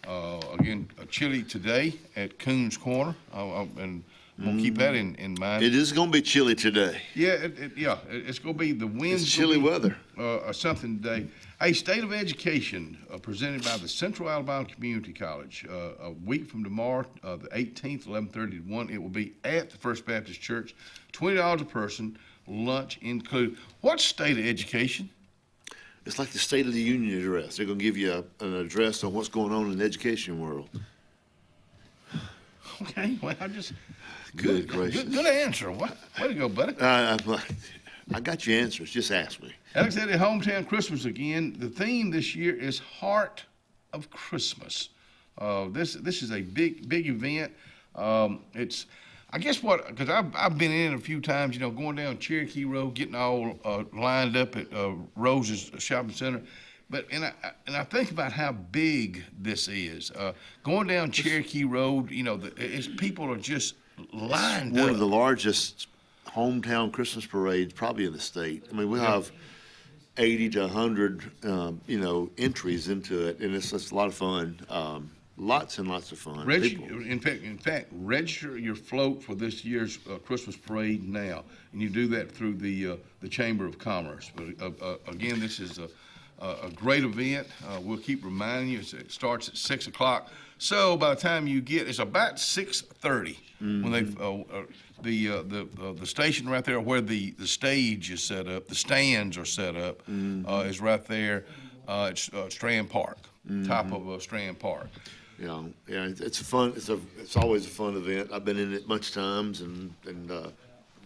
Again, a chili today at Coons Corner, and I'm gonna keep that in mind. It is gonna be chilly today. Yeah, it's gonna be the winds. It's chilly weather. Or something today. Hey, State of Education presented by the Central Alabama Community College. A week from tomorrow, the 18th, 11:30 to 1. It will be at the First Baptist Church. $20 a person, lunch included. What's State of Education? It's like the State of the Union address. They're gonna give you an address on what's going on in the education world. Okay, well, I just good gracious. Good answer. Way to go, buddy. I got your answers. Just ask me. Alexander, hometown Christmas again. The theme this year is Heart of Christmas. This is a big event. It's, I guess because I've been in it a few times. You know, going down Cherokee Road, getting all lined up at Rose's Shopping Center. But and I think about how big this is. Going down Cherokee Road, you know, people are just lined up. One of the largest hometown Christmas parades probably in the state. I mean, we have 80 to 100, entries into it, and it's a lot of fun. Lots and lots of fun. In fact, register your float for this year's Christmas parade now, and you do that through the Chamber of Commerce. But again, this is a great event. We'll keep reminding you. It starts at 6 o'clock. So by the time you get, it's about 6:30 when they the station right there where the stage is set up, the stands are set up, is right there. It's Strand Park, top of Strand Park. Yeah, it's fun. It's always a fun event. I've been in it much times and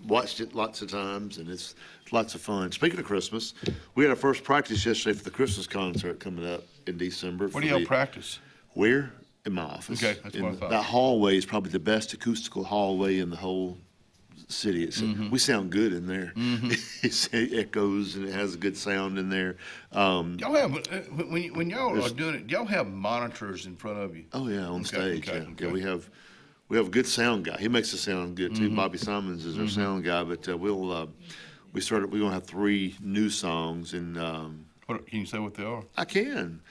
watched it lots of times, and it's lots of fun. Speaking of Christmas, we had our first practice yesterday for the Christmas concert coming up in December. Where do y'all practice? Where? In my office. Okay, that's what I thought. That hallway is probably the best acoustical hallway in the whole city. We sound good in there. It echoes and it has a good sound in there. Y'all have when y'all are doing it, y'all have monitors in front of you. Oh yeah, on stage. Okay. We have a good sound guy. He makes it sound good too. Bobby Simons is our sound guy. But we're gonna have 3 new songs and. Can you say what they are? I can.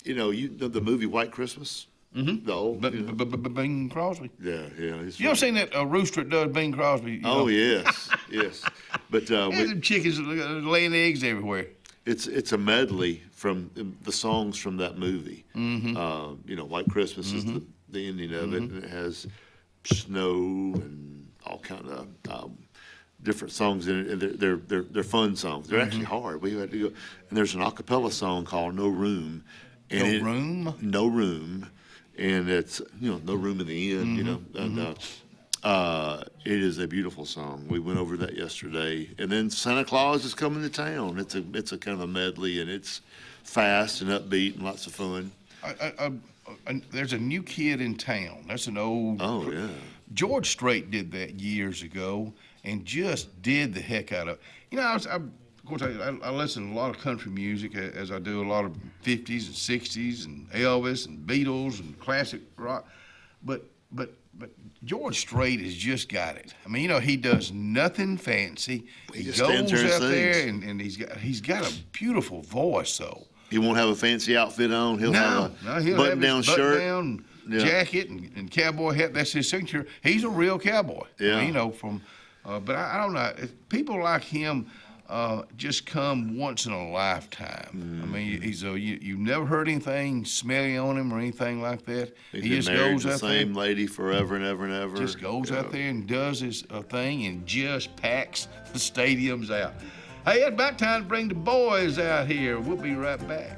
You know the movie White Christmas. The old Bing Crosby. Yeah. You ever seen that rooster that does Bing Crosby? Oh yes. But them chickens laying eggs everywhere. It's a medley from the songs from that movie. White Christmas is the ending of it, and it has snow and all kind of different songs in it. And they're fun songs. They're actually hard. We had to go, and there's an a cappella song called No Room. And No Room. And it's, no room in the inn, and it is a beautiful song. We went over that yesterday. And then Santa Claus is coming to town. It's a kind of a medley, and it's fast and upbeat and lots of fun. There's a new kid in town. That's an old. Oh, yeah. George Strait did that years ago and just did the heck out of it. Of course, I listen to a lot of country music, as I do a lot of 50s and 60s and Elvis and Beatles and classic rock. But George Strait has just got it. I mean, he does nothing fancy. He goes out there and he's got a beautiful voice, though. He won't have a fancy outfit on. He'll have a button-down shirt. Button-down jacket and cowboy hat. That's his signature. He's a real cowboy. Yeah. But I don't know. People like him just come once in a lifetime. I mean, you've never heard anything smelly on him or anything like that. He just goes out there. The same lady forever and ever and ever. Just goes out there and does his thing and just packs the stadiums out. Hey, it's about time to bring the boys out here. We'll be right back.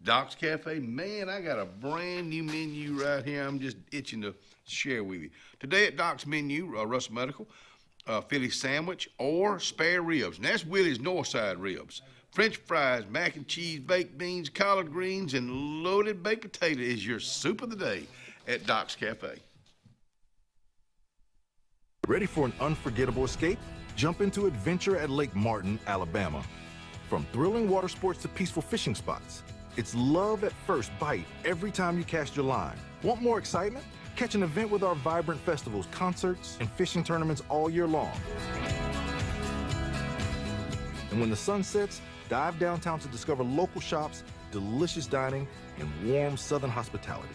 Doc's Cafe, man, I got a brand new menu right here. I'm just itching to share with you. Today at Doc's Menu, Russell Medical, Philly sandwich, or spare ribs. And that's Willie's Northside ribs. French fries, mac and cheese, baked beans, collard greens, and loaded baked potato is your soup of the day at Doc's Cafe. Ready for an unforgettable escape? Jump into adventure at Lake Martin, Alabama. From thrilling water sports to peaceful fishing spots, it's love at first bite every time you cast your line. Want more excitement? Catch an event with our vibrant festivals, concerts, and fishing tournaments all year long. And when the sun sets, dive downtown to discover local shops, delicious dining, and warm southern hospitality.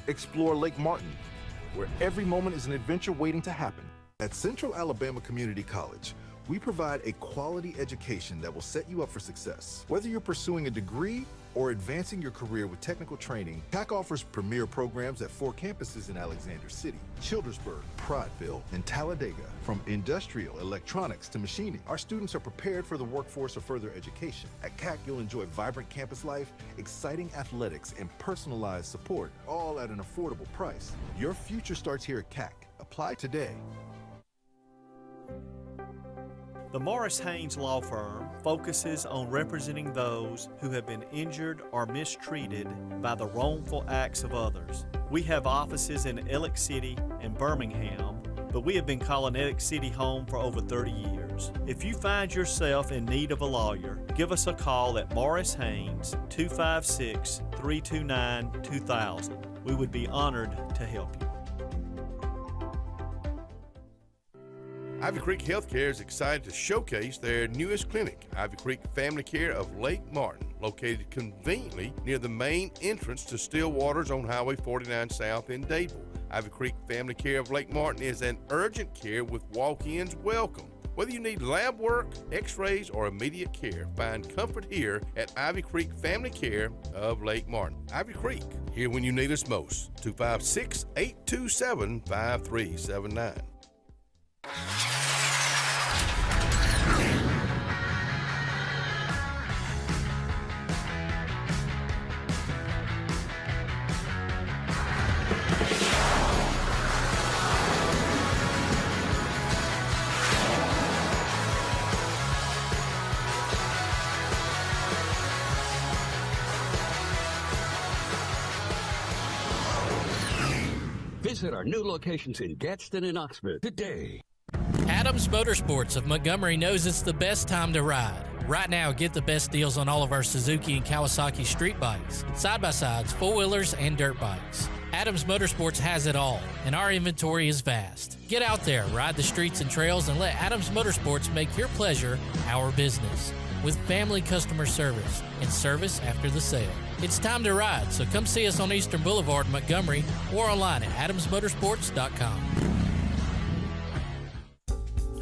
Explore Lake Martin, where every moment is an adventure waiting to happen. At Central Alabama Community College, we provide a quality education that will set you up for success. Whether you're pursuing a degree or advancing your career with technical training, CAC offers premier programs at 4 campuses in Alexander City, Childersburg, Prattville, and Talladega. From industrial, electronics to machining, our students are prepared for the workforce or further education. At CAC, you'll enjoy vibrant campus life, exciting athletics, and personalized support, all at an affordable price. Your future starts here at CAC. Apply today. The Morris Haynes Law Firm focuses on representing those who have been injured or mistreated by the wrongful acts of others. We have offices in Ellick City and Birmingham, but we have been calling Ellick City home for over 30 years. If you find yourself in need of a lawyer, give us a call at Morris Haynes, 256-329-2000. We would be honored to help you. Ivy Creek Healthcare is excited to showcase their newest clinic, Ivy Creek Family Care of Lake Martin, located conveniently near the main entrance to Stillwater's on Highway 49 South in Dadeville. Ivy Creek Family Care of Lake Martin is an urgent care with walk-ins welcome. Whether you need lab work, x-rays, or immediate care, find comfort here at Ivy Creek Family Care of Lake Martin. Ivy Creek, here when you need us most. 256-827-5379. Visit our new locations in Gadsden and Oxford today. Adams Motorsports of Montgomery knows it's the best time to ride. Right now, get the best deals on all of our Suzuki and Kawasaki street bikes, side-by-sides, four-wheelers, and dirt bikes. Adams Motorsports has it all, and our inventory is vast. Get out there, ride the streets and trails, and let Adams Motorsports make your pleasure our business. With family customer service and service after the sale. It's time to ride, so come see us on Eastern Boulevard in Montgomery or online at adamsmotorsports.com.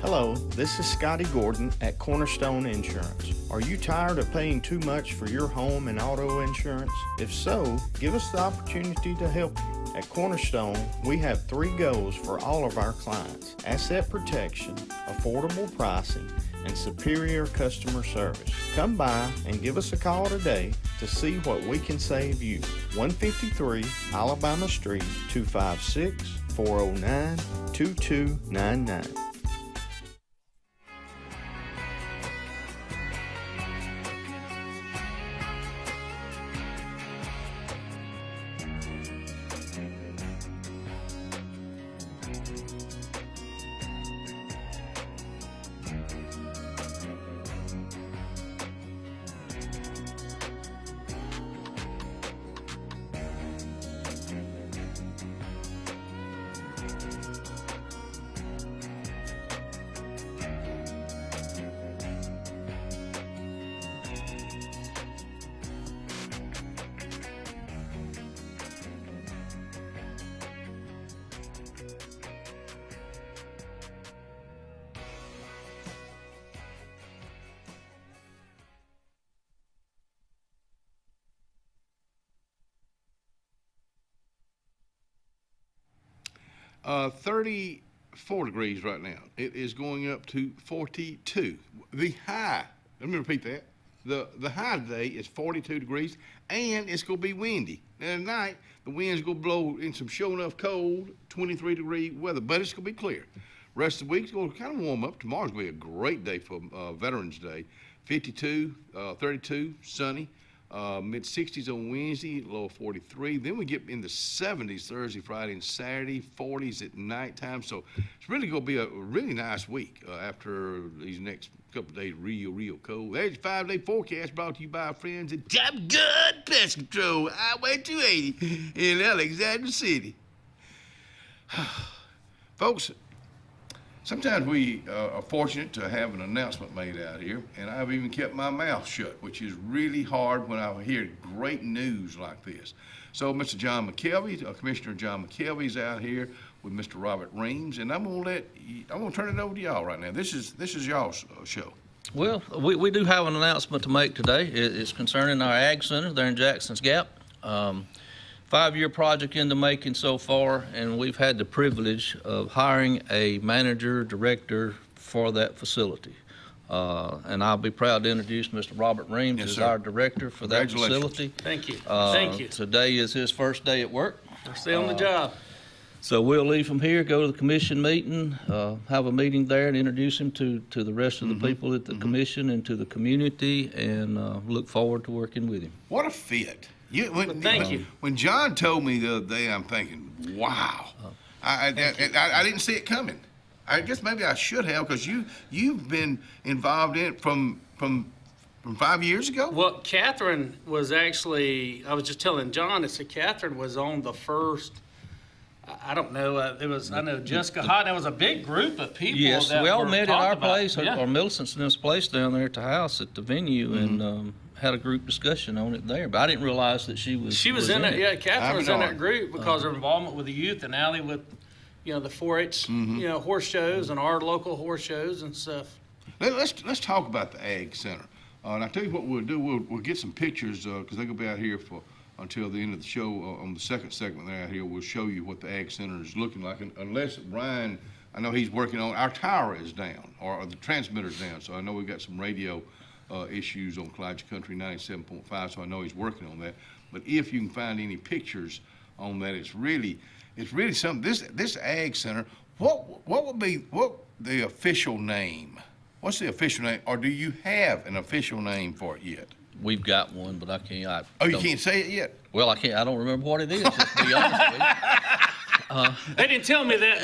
Hello, this is Scotty Gordon at Cornerstone Insurance. Are you tired of paying too much for your home and auto insurance? If so, give us the opportunity to help you. At Cornerstone, we have 3 goals for all of our clients: asset protection, affordable pricing, and superior customer service. Come by and give us a call today to see what we can save you. 153 Alabama Street, 256-409-2299. Uh, 34 degrees right now. It is going up to 42. The high, let me repeat that. The high today is 42 degrees, and it's going to be windy. And at night, the wind's going to blow in some show enough cold, 23-degree weather, but it's going to be clear. Rest of the week's going to kind of warm up. Tomorrow's going to be a great day for Veterans Day. 52, 32, sunny. Mid-60s on Wednesday, low 43. Then we get in the 70s Thursday, Friday, and Saturday, 40s at nighttime. So it's really going to be a really nice week after these next couple of days real cold. There's your 5-day forecast brought to you by our friends at Top Gun Pest Control, Highway 280 in Alexander City. Folks, sometimes we are fortunate to have an announcement made out here, and I've even kept my mouth shut, which is really hard when I hear great news like this. So Mr. John McKelvey, Commissioner John McKelvey is out here with Mr. Robert Reams, and I'm gonna turn it over to y'all right now. This is y'all's show. Well, we do have an announcement to make today. It's concerning our Ag Center there in Jackson's Gap. 5-year project in the making so far, and we've had the privilege of hiring a manager, director for that facility. And I'll be proud to introduce Mr. Robert Reams as our director for that facility. Thank you. Thank you. Today is his first day at work. Stay on the job. So we'll leave from here, go to the commission meeting, have a meeting there and introduce him to the rest of the people at the commission and to the community, and look forward to working with him. What a fit. Thank you. When John told me the other day, I'm thinking, wow. I didn't see it coming. I guess maybe I should have, because you've been involved in it from 5 years ago? Well, Catherine was actually, I was just telling John, I said Catherine was on the first, I don't know, I know Jessica Hott, there was a big group of people. Yes, that we all were met at talked our about. place, Yeah. or Millicent's and this place down there at the house at the venue, and had a group discussion on it there. But I didn't realize that she was in it. Yeah, Catherine was in that group because Uh-huh. of her involvement with the youth and Allie with, the 4-H, horse shows and our local horse shows and stuff. Let's talk about the Ag Center. And I tell you what we'll do. We'll get some pictures because they're gonna be out here until the end of the show. On the second segment, they're out here. We'll show you what the Ag Center is looking like. And unless Ryan, I know he's working on. Our tower is down, or the transmitter's down. So I know we've got some radio issues on Clyde Country 97.5. So I know he's working on that. But if you can find any pictures on that, it's really something. This Ag Center. What would be the official name? What's the official name, or do you have an official name for it yet? We've got one, but I can't. You can't say it yet? Well, I can't. I don't remember what it is, just to be honest with you. They didn't tell me that.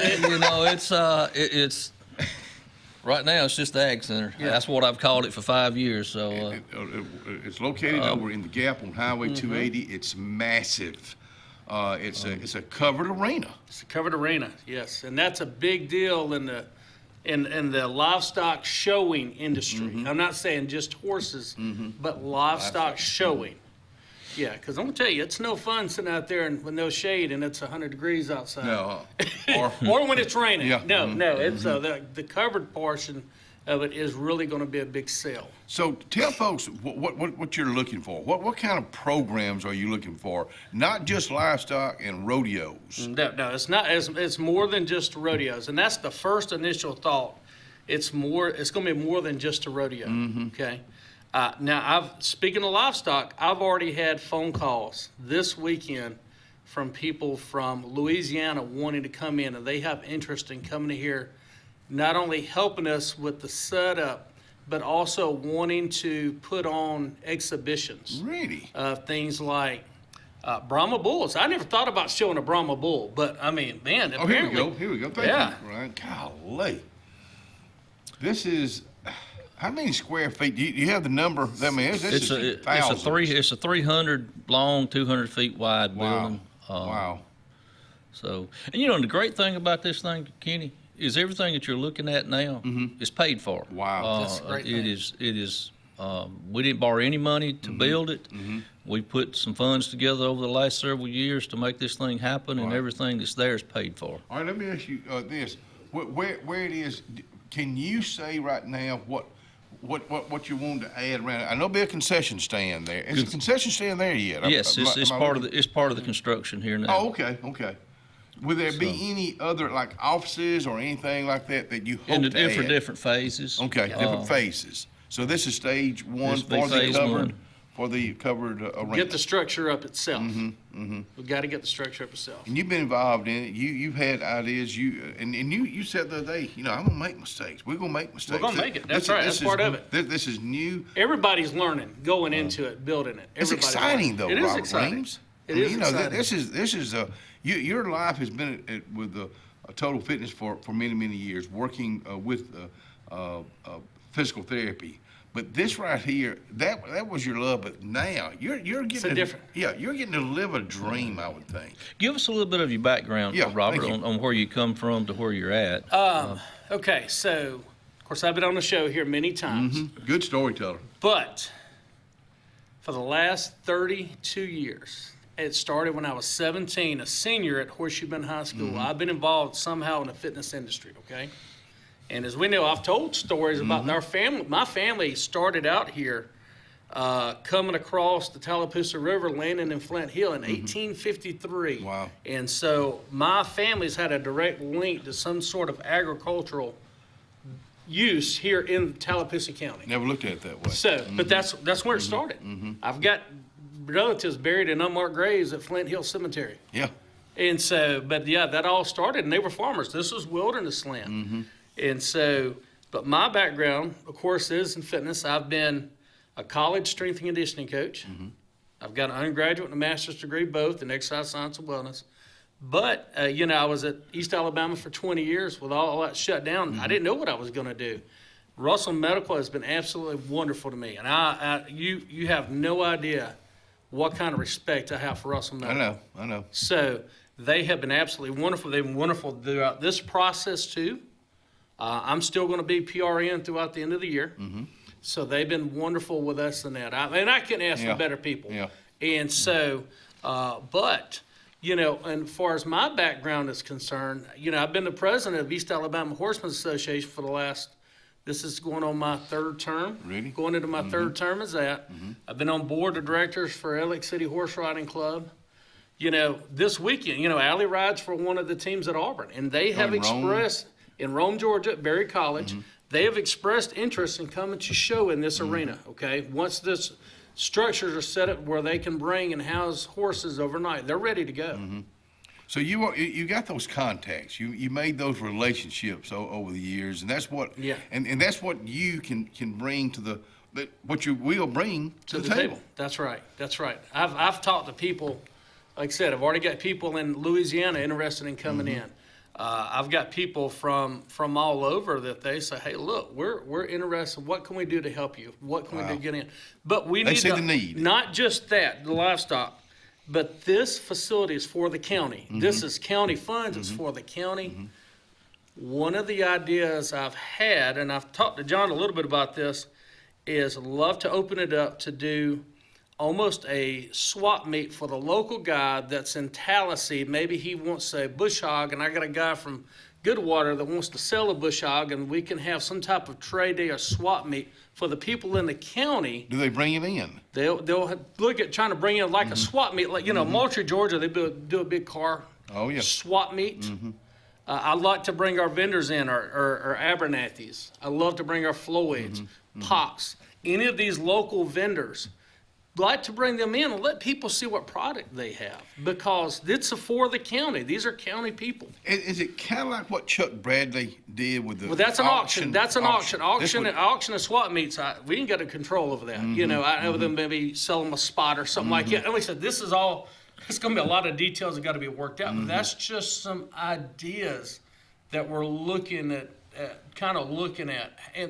It's right now. It's just the Ag Center. Yeah. That's what I've called it for 5 years. So it's located over in the Gap on Highway 280. It's massive. It's a covered arena. It's a covered arena, yes, and that's a big deal in the livestock showing industry. I'm not saying just horses, but livestock showing. Yeah, because I'm gonna tell you, it's no fun sitting out there with no shade and it's 100 degrees outside. No, or when it's raining. Yeah. No. It's the covered portion of it is really going to be a big sale. So tell folks what you're looking for. What kind of programs are you looking for? Not just livestock and rodeos. No, it's not. It's more than just rodeos, and that's the first initial thought. It's going to be more than just a rodeo. Okay. Now, speaking of livestock, I've already had phone calls this weekend from people from Louisiana wanting to come in, and they have interest in coming here, not only helping us with the setup, but also wanting to put on exhibitions. Really? Things like Brahma bulls. I never thought about showing a Brahma bull, but I mean, man, apparently. Here we go. Thank you, Ryan. Golly. This is. How many square feet? Do you have the number? I mean, it's a 300 long, 200 feet wide building. Wow. So, and the great thing about this thing, Kenny, is everything that you're looking at now is paid for. Wow. That's a great thing. It is. We didn't borrow any money to build it. We put some funds together over the last several years to make this thing happen, and everything that's there is paid for. All right, let me ask you this: where it is? Can you say right now what you want to add around it? I know there'll be a concession stand there. Is the concession stand there yet? Yes, it's part of the construction here now. Oh, okay. Will there be any other like offices or anything like that you hope to add? different phases. Okay, different phases. So this is stage one This will be for the phase covered. one. for the covered arena. Get the structure up itself. We've got to get the structure up itself. And you've been involved in it. You've had ideas. You said the other day, I'm gonna make mistakes. We're gonna make mistakes. We're gonna make it. That's right. That's part of it. This is new. Everybody's learning, going into it, building it. It's exciting though, It is Robert exciting. Reams. It is exciting. This is your life has been with a Total Fitness for many years, working with physical therapy. But this right here, that was your love. But now you're getting different. Yeah, you're getting to live a dream, I would think. Give us a little bit of your background, Robert, on where you come from to where you're at. Okay, so of course I've been on the show here many times. Good storyteller. But for the last 32 years, it started when I was 17, a senior at Horseshoe Bend High School. I've been involved somehow in the fitness industry, okay? And as we know, I've told stories about our family. My family started out here coming across the Tallapoosa River, landing in Flint Hill in 1853. Wow. And so my family's had a direct link to some sort of agricultural use here in Tallapoosa County. Never looked at it that way. So, but that's where it started. I've got relatives buried in unmarked graves at Flint Hill Cemetery. Yeah. And so, but yeah, that all started, and they were farmers. This was wilderness land. And so, but my background, of course, is in fitness. I've been a college strength and conditioning coach. I've got an undergraduate and a master's degree, both in exercise science and wellness. But, I was at East Alabama for 20 years with all that shut down. I didn't know what I was going to do. Russell Medical has been absolutely wonderful to me. And you have no idea what kind of respect I have for Russell Medical. I know. So they have been absolutely wonderful. They've been wonderful throughout this process, too. I'm still going to be PRN throughout the end of the year. So they've been wonderful with us in that. I couldn't ask for better people. Yeah. And so, but, and as far as my background is concerned, I've been the president of East Alabama Horsemen's Association for the last, this is going on my third term. Really? Going into my third term is that. I've been on board of directors for Ellick City Horse Riding Club. This weekend, Allie rides for one of the teams at Auburn, and they have expressed, in Rome, Georgia, at Berry College, they have expressed interest in coming to show in this arena, okay? Once this structures are set up where they can bring and house horses overnight, they're ready to go. So you got those contacts. You made those relationships over the years, and that's what and that's what you can bring to what you will bring to the table. That's right. I've talked to people, like I said, I've already got people in Louisiana interested in coming in. I've got people from all over that they say, hey, look, we're interested. What can we do to help you? What can we do to get in? But we need see the need. Not just that, the livestock, but this facility is for the county. This is county funds. It's for the county. One of the ideas I've had, and I've talked to John a little bit about this, is love to open it up to do almost a swap meet for the local guy that's in Tallahassee. Maybe he wants a bush hog, and I got a guy from Goodwater that wants to sell a bush hog, and we can have some type of trade day or swap meet for the people in the county. Do they bring it in? They'll look at trying to bring in like a swap meet, like Moultrie, Georgia. They do a big car swap meet. I like to bring our vendors in, our Abernathy's. I love to bring our Floyds, Pox, any of these local vendors. Like to bring them in and let people see what product they have, because it's for the county. These are county people. Is it kind of like what Chuck Bradley did with the? Well, that's an auction. That's an auction. Auction and swap meets. We can get a control over that. I know them maybe sell them a spot or something like that. And we said this is all. It's going to be a lot of details that got to be worked out. But that's just some ideas that we're looking at,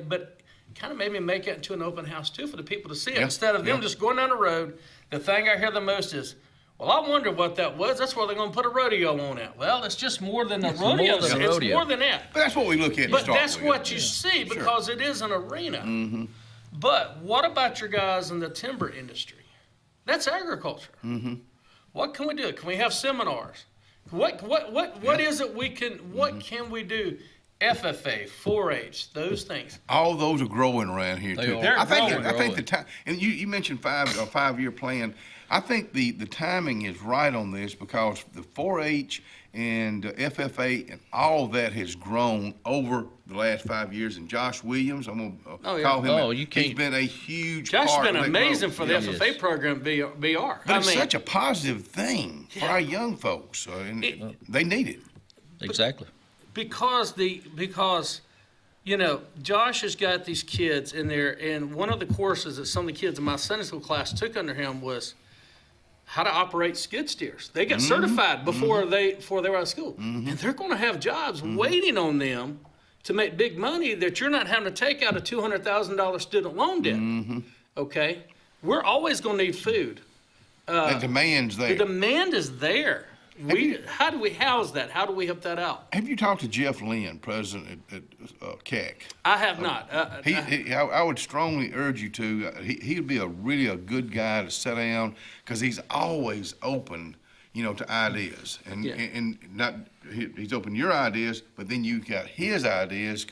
but kind of maybe make it into an open house too for the people to see it instead of them just going down the road. The thing I hear the most is, well, I wonder what that was. That's where they're going to put a rodeo on it. Well, it's just more than a rodeo. It's more than that. But that's what we look at. But that's what you see because it is an arena. But what about your guys in the timber industry? That's agriculture. What can we do? Can we have seminars? What is it we can? What can we do? FFA, 4-H, those things. All those are growing around here too. I think the time, and you mentioned a 5-year plan. I think the timing is right on this because the 4-H and FFA and all that has grown over the last 5 years. And Josh Williams, I'm going to call him. Oh, you can't. He's been a huge Josh has part been of that amazing growth. for the Yeah. FFA program VR. But it's such a positive thing for our young folks, and they need it. Exactly. Because you know, Josh has got these kids in there, and one of the courses that some of the kids in my Sunday school class took under him was how to operate skid steers. They got certified before they were out of school, and they're going to have jobs waiting on them to make big money that you're not having to take out a $200,000 student loan debt. Okay, we're always going to need food. The demand's there. The demand is there. How do we house that? How do we help that out? Have you talked to Jeff Lynn, president at CAC? I have not. I would strongly urge you to. He'd be really a good guy to sit down, because he's always open, to ideas, and not he's open to your ideas, but then you got his ideas.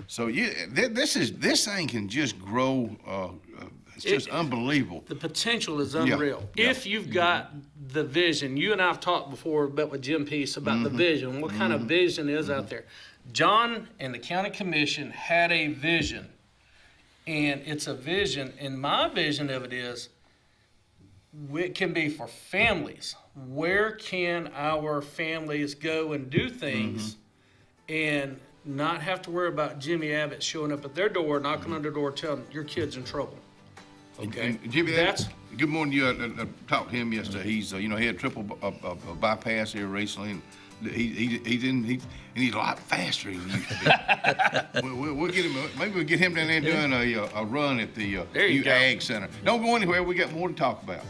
This thing can just grow. It's just unbelievable. The potential is unreal. Yeah. If you've got the vision, you and I have talked before about with Jim Peace about the vision, what kind of vision is out there. John and the county commission had a vision, and it's a vision, and my vision of it is, it can be for families. Where can our families go and do things and not have to worry about Jimmy Abbott showing up at their door, knocking on their door, telling your kid's in trouble? Okay, and Jimmy, good morning to you. I talked to him yesterday. He's, he had triple bypass here recently, and he's a lot faster than he used to be. we'll get him. Maybe we'll get him down there doing a run at the new Ag Center. Don't go anywhere. We got more to talk about.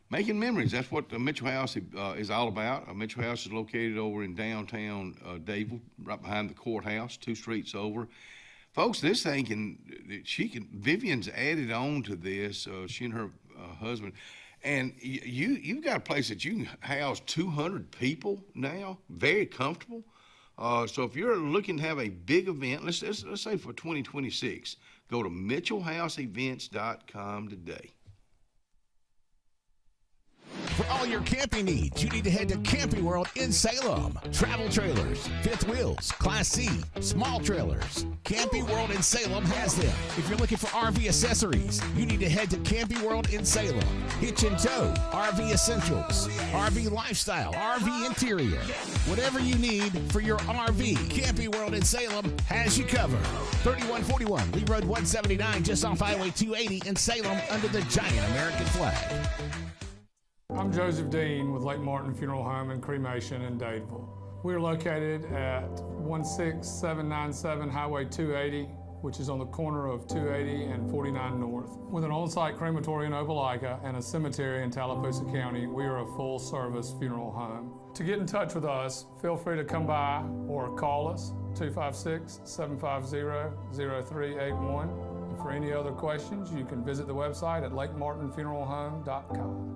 Making memories, that's what the Mitchell House is all about. Mitchell House is located over in downtown Dadeville, right behind the courthouse, 2 streets over. Folks, this thing Vivian's added on to this, she and her husband, and you've got a place that you can house 200 people now, very comfortable. So if you're looking to have a big event, let's say for 2026, go to mitchellhouseevents.com today. For all your camping needs, you need to head to Camping World in Salem. Travel trailers, fifth wheels, Class C, small trailers. Camping World in Salem has them. If you're looking for RV accessories, you need to head to Camping World in Salem. Hitch and tow, RV essentials, RV lifestyle, RV interior. Whatever you need for your RV, Camping World in Salem has you covered. 3141 Lee Road 179, just off Highway 280 in Salem, under the giant American flag. I'm Joseph Dean with Lake Martin Funeral Home and Cremation in Dadeville. We're located at 16797 Highway 280, which is on the corner of 280 and 49 North. With an on-site crematory in Opelika and a cemetery in Tallapoosa County, we are a full-service funeral home. To get in touch with us, feel free to come by or call us, 256-750-0381. And for any other questions, you can visit the website at lakemartinfuneralhome.com.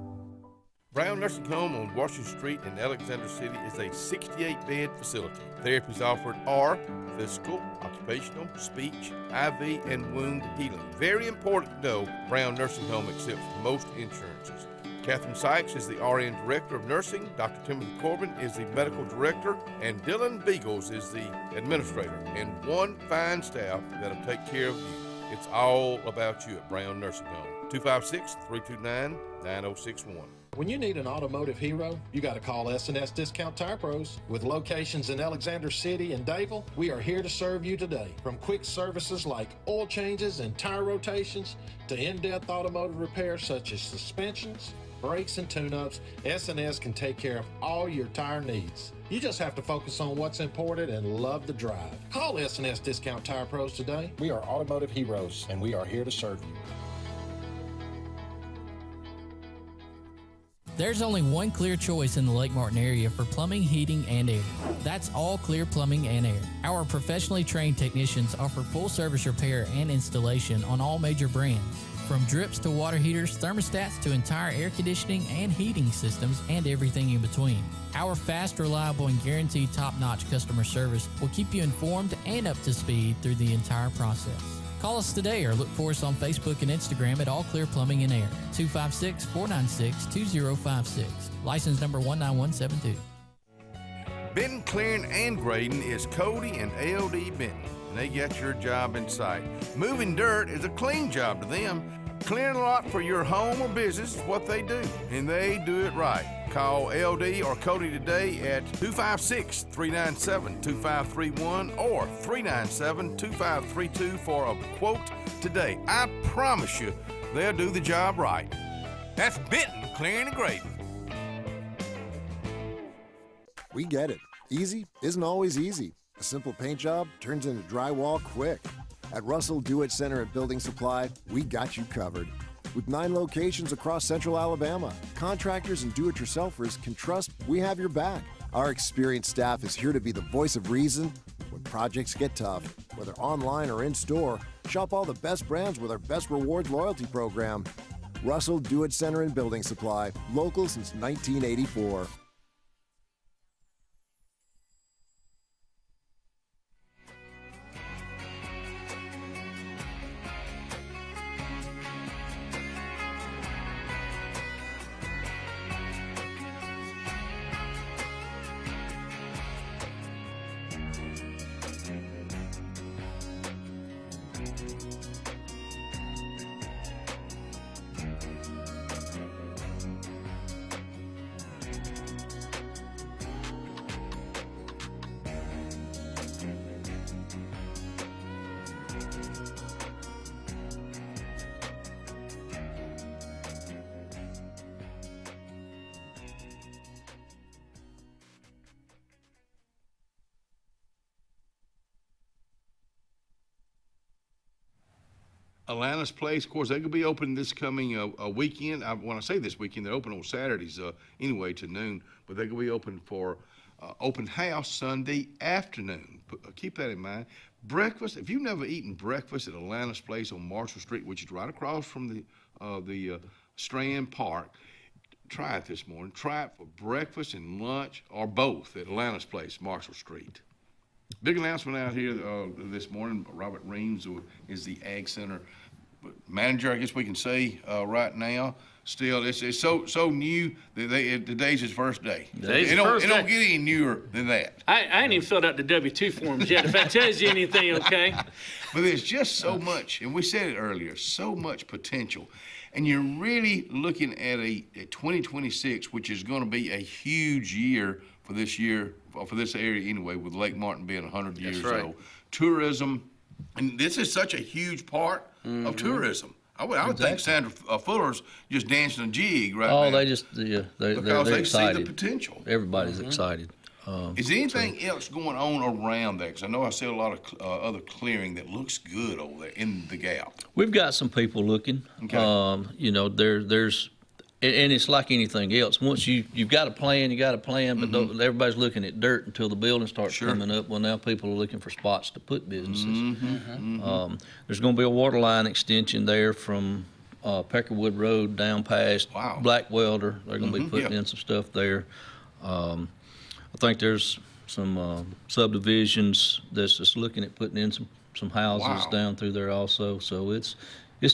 Brown Nursing Home on Washington Street in Alexander City is a 68-bed facility. Therapies offered are physical, occupational, speech, IV, and wound healing. Very important to know, Brown Nursing Home accepts most insurances. Catherine Sykes is the RN Director of Nursing, Dr. Timothy Corbin is the Medical Director, and Dylan Beagles is the Administrator, and one fine staff that'll take care of you. It's all about you at Brown Nursing Home. 256-329-9061. When you need an automotive hero, you got to call S&S Discount Tire Pros. With locations in Alexander City and Dadeville, we are here to serve you today. From quick services like oil changes and tire rotations to in-depth automotive repairs such as suspensions, brakes, and tune-ups, S&S can take care of all your tire needs. You just have to focus on what's important and love the drive. Call S&S Discount Tire Pros today. We are automotive heroes, and we are here to serve you. There's only one clear choice in the Lake Martin area for plumbing, heating, and air. That's All Clear Plumbing and Air. Our professionally trained technicians offer full-service repair and installation on all major brands. From drips to water heaters, thermostats to entire air conditioning and heating systems, and everything in between. Our fast, reliable, and guaranteed top-notch customer service will keep you informed and up to speed through the entire process. Call us today or look for us on Facebook and Instagram at All Clear Plumbing and Air, 256-496-2056. License number 19172. Benton Clearing and Grading is Cody and LD Benton, and they got your job in sight. Moving dirt is a clean job to them. Clearing a lot for your home or business is what they do, and they do it right. Call LD or Cody today at 256-397-2531 or 397-2532 for a quote today. I promise you, they'll do the job right. That's Benton Clearing and Grading. We get it. Easy isn't always easy. A simple paint job turns into drywall quick. At Russell Do-It Center at Building Supply, we got you covered. With 9 locations across central Alabama, contractors and do-it-yourselfers can trust we have your back. Our experienced staff is here to be the voice of reason when projects get tough. Whether online or in-store, shop all the best brands with our Best Rewards loyalty program. Russell Do-It Center and Building Supply, local since 1984. Atlanta's Place, of course, they could be open this coming weekend. When I say this weekend, they're open on Saturdays anyway to noon, but they could be open for open house Sunday afternoon. Keep that in mind. Breakfast, if you've never eaten breakfast at Atlanta's Place on Marshall Street, which is right across from the Strand Park, try it this morning. Try it for breakfast and lunch or both at Atlanta's Place, Marshall Street. Big announcement out here this morning. Robert Reams is the Ag Center manager, I guess we can say right now. Still, it's so new that today's his first day. It don't get any newer than that. I ain't even filled out the W-2 forms yet, if that tells you anything, okay? But there's just so much, and we said it earlier, so much potential. And you're really looking at a 2026, which is going to be a huge year for this area anyway, with Lake Martin being 100 years old. Tourism, and this is such a huge part of tourism. I would think Sandra Fuller's just dancing a jig right now. Oh, they just, they're excited. See the potential. Everybody's excited. Is there anything else going on around there? Because I know I see a lot of other clearing that looks good over there in the Gap. We've got some people looking. Okay. There's, and it's like anything else. Once you've got a plan, but everybody's looking at dirt until the building starts coming up. Well, now people are looking for spots to put businesses. There's going to be a water line extension there from Peckerwood Road down past Black Welder. They're going to be putting in some stuff there. I think there's some subdivisions that's just looking at putting in some houses down through there also. So it's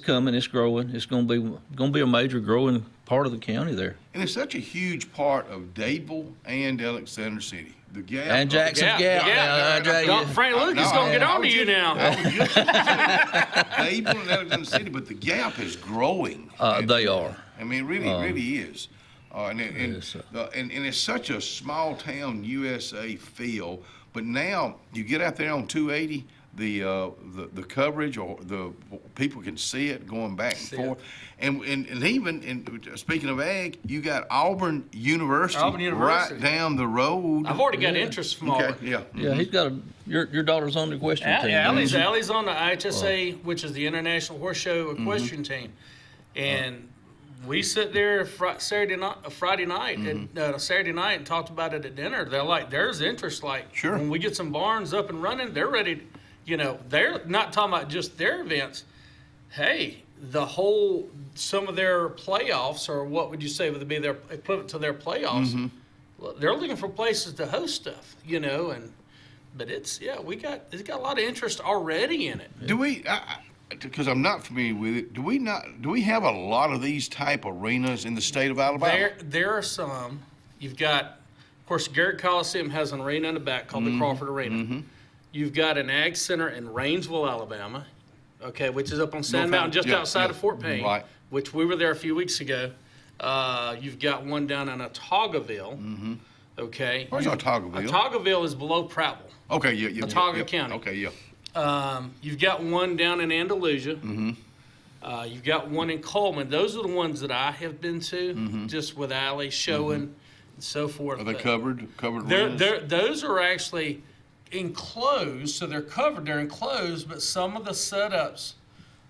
coming, it's growing. It's going to be a major growing part of the county there. And it's such a huge part of Dadeville and Alexander City. The Gap. And Jackson's Gap. Frank Lucas going to get on to you now. Dadeville and Alexander City, but the Gap is growing. They are. I mean, it really is. And it's such a small town USA feel, but now you get out there on 280, the coverage or the people can see it going back and forth, and even speaking of ag, you got Auburn University right down the road. I've already got interest from Auburn. Yeah, he's got your daughter's on the equestrian team. Allie's on the IHSA, which is the International Horse Show equestrian team, and We sit there Friday night and talked about it at dinner. They're like, there's interest. Like, Sure. when we get some barns up and running, they're ready. They're not talking about just their events. Hey, some of their playoffs, or what would you say would be their equivalent to their playoffs? Mm-hmm. They're looking for places to host stuff, but it's got a lot of interest already in it. Do we? Because I'm not familiar with it. Do we have a lot of these type arenas in the state of Alabama? There are some. You've got, of course, Garrett Coliseum has an arena in the back called the Crawford Arena. Mm-hmm. You've got an ag center in Rainsville, Alabama, which is up on Sand North Mountain, just outside of Fort Payne, right. which we were there a few weeks ago. You've got one down in Otaugaville. Mm-hmm. Okay. Where's Otaugaville? Otaugaville is below Prattville. Okay, yeah. Otaga County. Okay, yeah. You've got one down in Andalusia. Mm-hmm. You've got one in Coleman. Those are the ones that I have been to, just with Allie showing and so forth. Are they covered Those are actually enclosed, so they're covered. They're enclosed, but some of the setups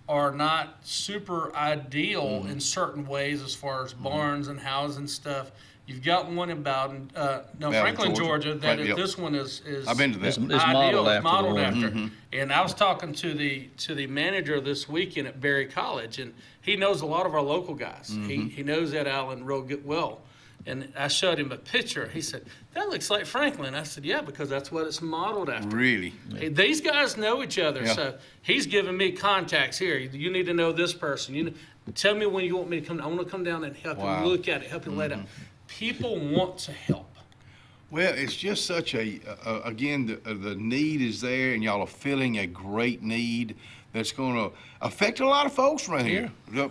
are not super ideal in certain ways as far as barns and houses and stuff. You've got one in Bowden, Franklin, Georgia. This one is I've been to that. It's modeled after. Mm-hmm. And I was talking to the manager this weekend at Berry College, and he knows a lot of our local guys. Mm-hmm. He knows Ed Allen real good, well. And I showed him a picture. He said, "That looks like Franklin." I said, "Yeah, because that's what it's modeled after." Really? These guys know each other, Yeah. so he's giving me contacts here. You need to know this person. Tell me when you want me to come. I want to come down and help you look at it, help you lay it out. People want to help. Well, it's just such again, the need is there, and y'all are filling a great need that's going to affect a lot of folks around here. Yeah,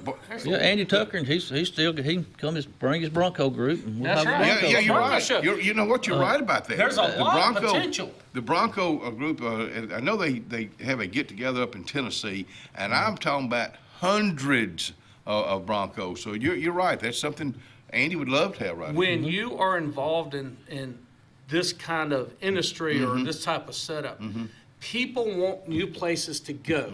Andy Tucker, and he can come bring his Bronco group. And we'll That's have right. a Bronco Yeah, you're show. right. You know what? You're right about that. There's a lot of potential. The Bronco group, I know they have a get-together up in Tennessee, and I'm talking about hundreds of Broncos. So you're right. That's something Andy would love to have right When you are involved in this kind of industry or this type of setup, people want new places to go.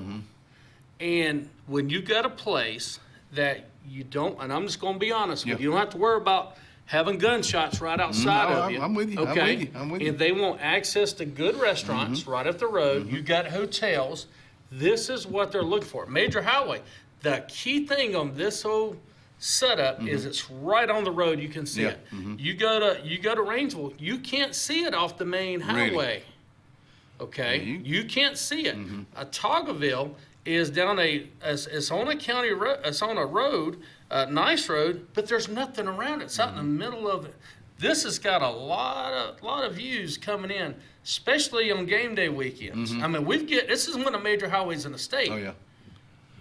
And when you got a place that you don't, and I'm just going to be honest with you, you don't have to worry about having gunshots right outside of you. I'm with you. Okay? I'm with you. And they want access to good restaurants right up the road. You got hotels. This is what they're looking for. Major highway. The key thing on this whole setup is it's right on the road. You can see it. You go to Rainsville, you can't see it off the main highway. Okay, you can't see it. Otaugaville is down it's on a county road. It's on a road, nice road, but there's nothing around it. It's out in the middle of it. This has got a lot of views coming in, especially on game day weekends. I mean, this is one of the major highways in the state. Oh yeah.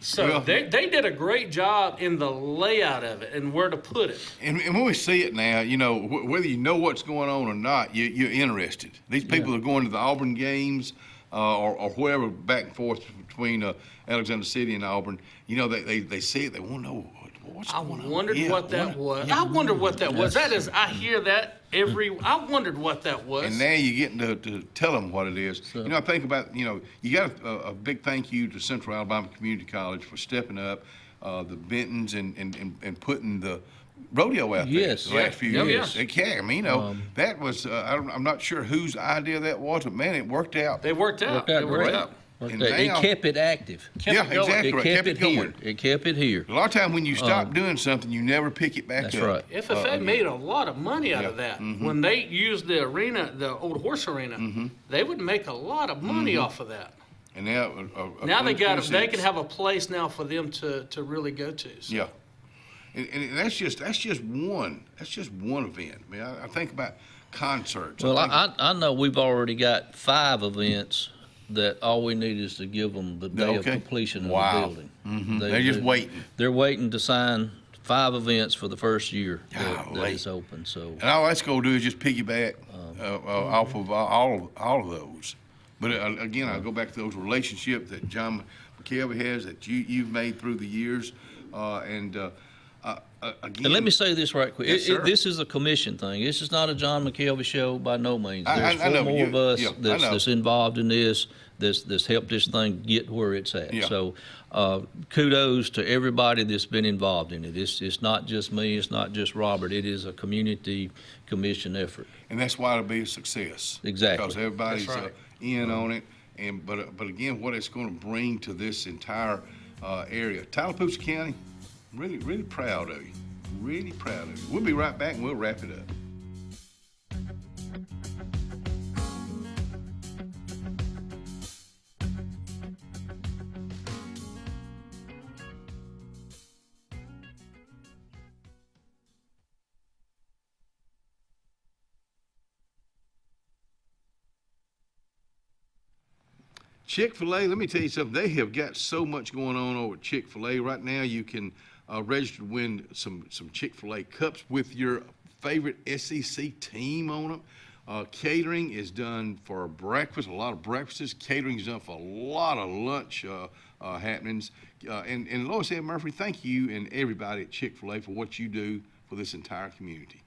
So they did a great job in the layout of it and where to put it. And when we see it now, whether you know what's going on or not, you're interested. These people are going to the Auburn games or wherever back and forth between Alexander City and Auburn. They see it. They want to know what's going on. I wondered what that was. I wonder what that was. That is, I hear that I wondered what that was. And now you're getting to tell them what it is. I think about, you got a big thank you to Central Alabama Community College for stepping up, the Bentons and putting the rodeo out there the last few years. Yeah. That was, I'm not sure whose idea that was, but man, it worked out. They worked out. It kept it active. Exactly. It kept it here. It kept it here. A lot of times when you stop doing something, you never pick it back up. That's right. FFA made a lot of money out of that. When they used the arena, the old horse arena, they would make a lot of money off of that. And now, now they can have a place now for them to really go to. So. Yeah, and that's just one event. I mean, I think about concerts. Well, I know we've already got 5 events that all we need is to give them the day of completion of the building. They're just waiting. They're waiting to sign 5 events for the first year that is open. So, and all that's going to do is just piggyback off of all of those. But again, I'll go back to those relationships that John McKelvey has that you've made through the years, and again. And let me say this right quick. Yes, sir. This is a commission thing. This is not a John McKelvey show by no means. I There's know, four more of us yeah, I that's know. involved in this, that's helped this thing get where it's at. Yeah. So kudos to everybody that's been involved in it. It's not just me. It's not just Robert. It is a community commission effort. And that's why it'll be a success. Exactly. Because everybody's That's right. in on it. But again, what it's going to bring to this entire area. Tallapoosa County, really, really proud of you. Really proud of you. We'll be right back and we'll wrap it up. Chick-fil-A, let me tell you something. They have got so much going on over at Chick-fil-A. Right now, you can register to win some Chick-fil-A cups with your favorite SEC team on them. Catering is done for breakfast, a lot of breakfasts. Catering is done for a lot of lunch happenings. And Lois Ann Murphy, thank you and everybody at Chick-fil-A for what you do for this entire community.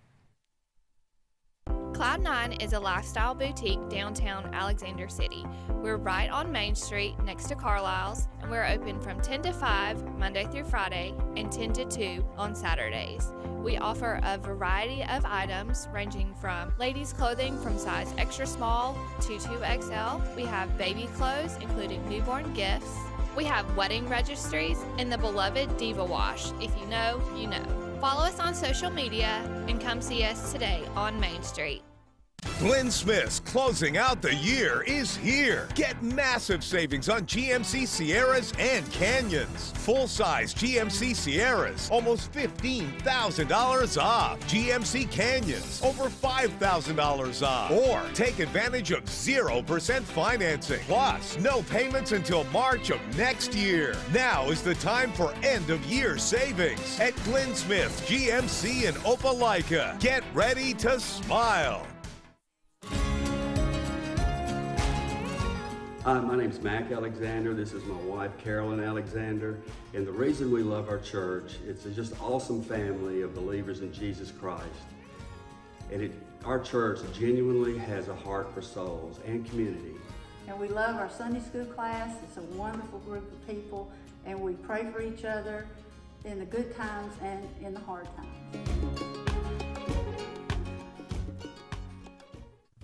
Cloud9 is a lifestyle boutique downtown Alexander City. We're right on Main Street next to Carlisle's, and we're open from 10 to 5 Monday through Friday and 10 to 2 on Saturdays. We offer a variety of items ranging from ladies' clothing from size extra small to 2XL. We have baby clothes, including newborn gifts. We have wedding registries and the beloved Diva Wash. If you know, you know. Follow us on social media and come see us today on Main Street. Glenn Smith's closing out the year is here. Get massive savings on GMC Sierras and Canyons. Full-size GMC Sierras, almost $15,000 off. GMC Canyons, over $5,000 off. Or take advantage of 0% financing. Plus, no payments until March of next year. Now is the time for end-of-year savings at Glenn Smith's GMC in Opelika. Get ready to smile. Hi, my name's Mac Alexander. This is my wife, Carolyn Alexander. And the reason we love our church, it's just an awesome family of believers in Jesus Christ. And our church genuinely has a heart for souls and community. And we love our Sunday school class. It's a wonderful group of people. And we pray for each other in the good times and in the hard times.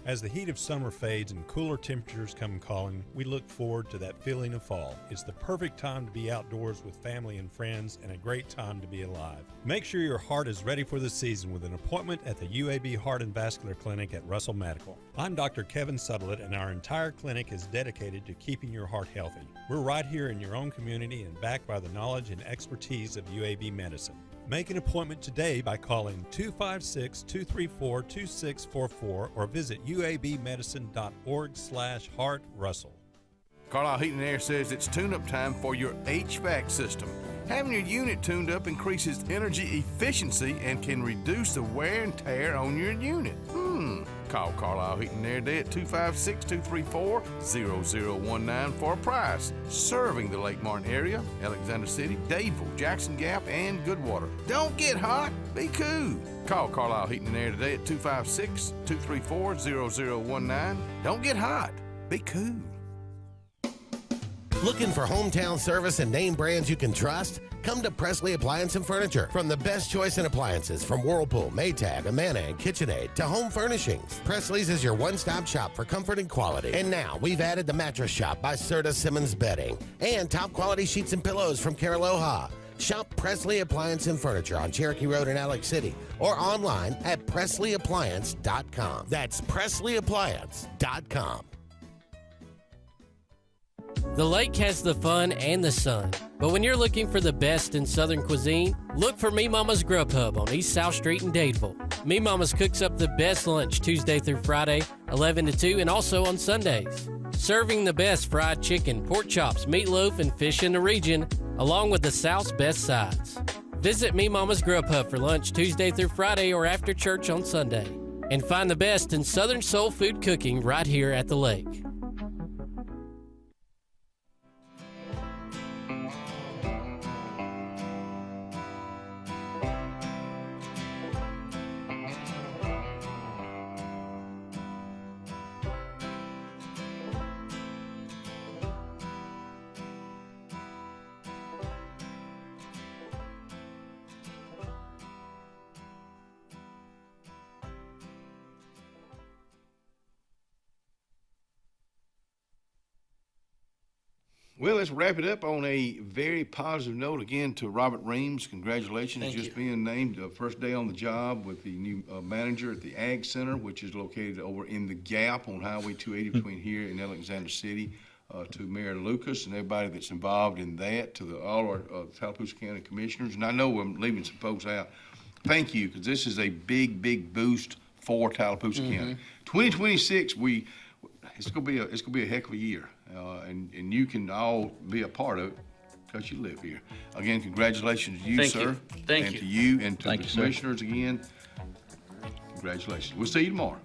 As the heat of summer fades and cooler temperatures come calling, we look forward to that feeling of fall. It's the perfect time to be outdoors with family and friends and a great time to be alive. Make sure your heart is ready for the season with an appointment at the UAB Heart and Vascular Clinic at Russell Medical. I'm Dr. Kevin Sutherland, and our entire clinic is dedicated to keeping your heart healthy. We're right here in your own community and backed by the knowledge and expertise of UAB Medicine. Make an appointment today by calling 256-234-2644 or visit uabmedicine.org/heartrussell. Carlisle Heating and Air says it's tune-up time for your HVAC system. Having your unit tuned up increases energy efficiency and can reduce the wear and tear on your unit. Call Carlisle Heating and Air today at 256-234-0019 for a price. Serving the Lake Martin area, Alexander City, Dadeville, Jackson Gap, and Goodwater. Don't get hot, be cool. Call Carlisle Heating and Air today at 256-234-0019. Don't get hot, be cool. Looking for hometown service and name brands you can trust? Come to Presley Appliance and Furniture. From the best choice in appliances from Whirlpool, Maytag, Amana, and KitchenAid to home furnishings, Presley's is your one-stop shop for comfort and quality. And now we've added the Mattress Shop by Serta Simmons Bedding and top quality sheets and pillows from Caraloha. Shop Presley Appliance and Furniture on Cherokee Road in Alex City or online at PresleyAppliance.com. That's PresleyAppliance.com. The lake has the fun and the sun, but when you're looking for the best in Southern cuisine, look for Me Mama's Grub Hub on East South Street in Dadeville. Me Mama's cooks up the best lunch Tuesday through Friday, 11 to 2, and also on Sundays. Serving the best fried chicken, pork chops, meatloaf, and fish in the region, along with the South's best sides. Visit Me Mama's Grub Hub for lunch Tuesday through Friday or after church on Sunday. And find the best in Southern soul food cooking right here at the lake. Well, let's wrap it up on a very positive note. Again, to Robert Reams, congratulations. Thank Just you. being named first day on the job with the new manager at the Ag Center, which is located over in the Gap on Highway 280 between here and Alexander City. To Mayor Lucas and everybody that's involved in that, to all our Tallapoosa County Commissioners. And I know I'm leaving some folks out. Thank you, because this is a big, big boost for Tallapoosa County. 2026, it's gonna be a heck of a year, and you can all be a part of it because you live here. Again, congratulations to you, Thank sir. you. Thank and you. to you and to Thank the you, sir. commissioners again. Congratulations. We'll see you tomorrow.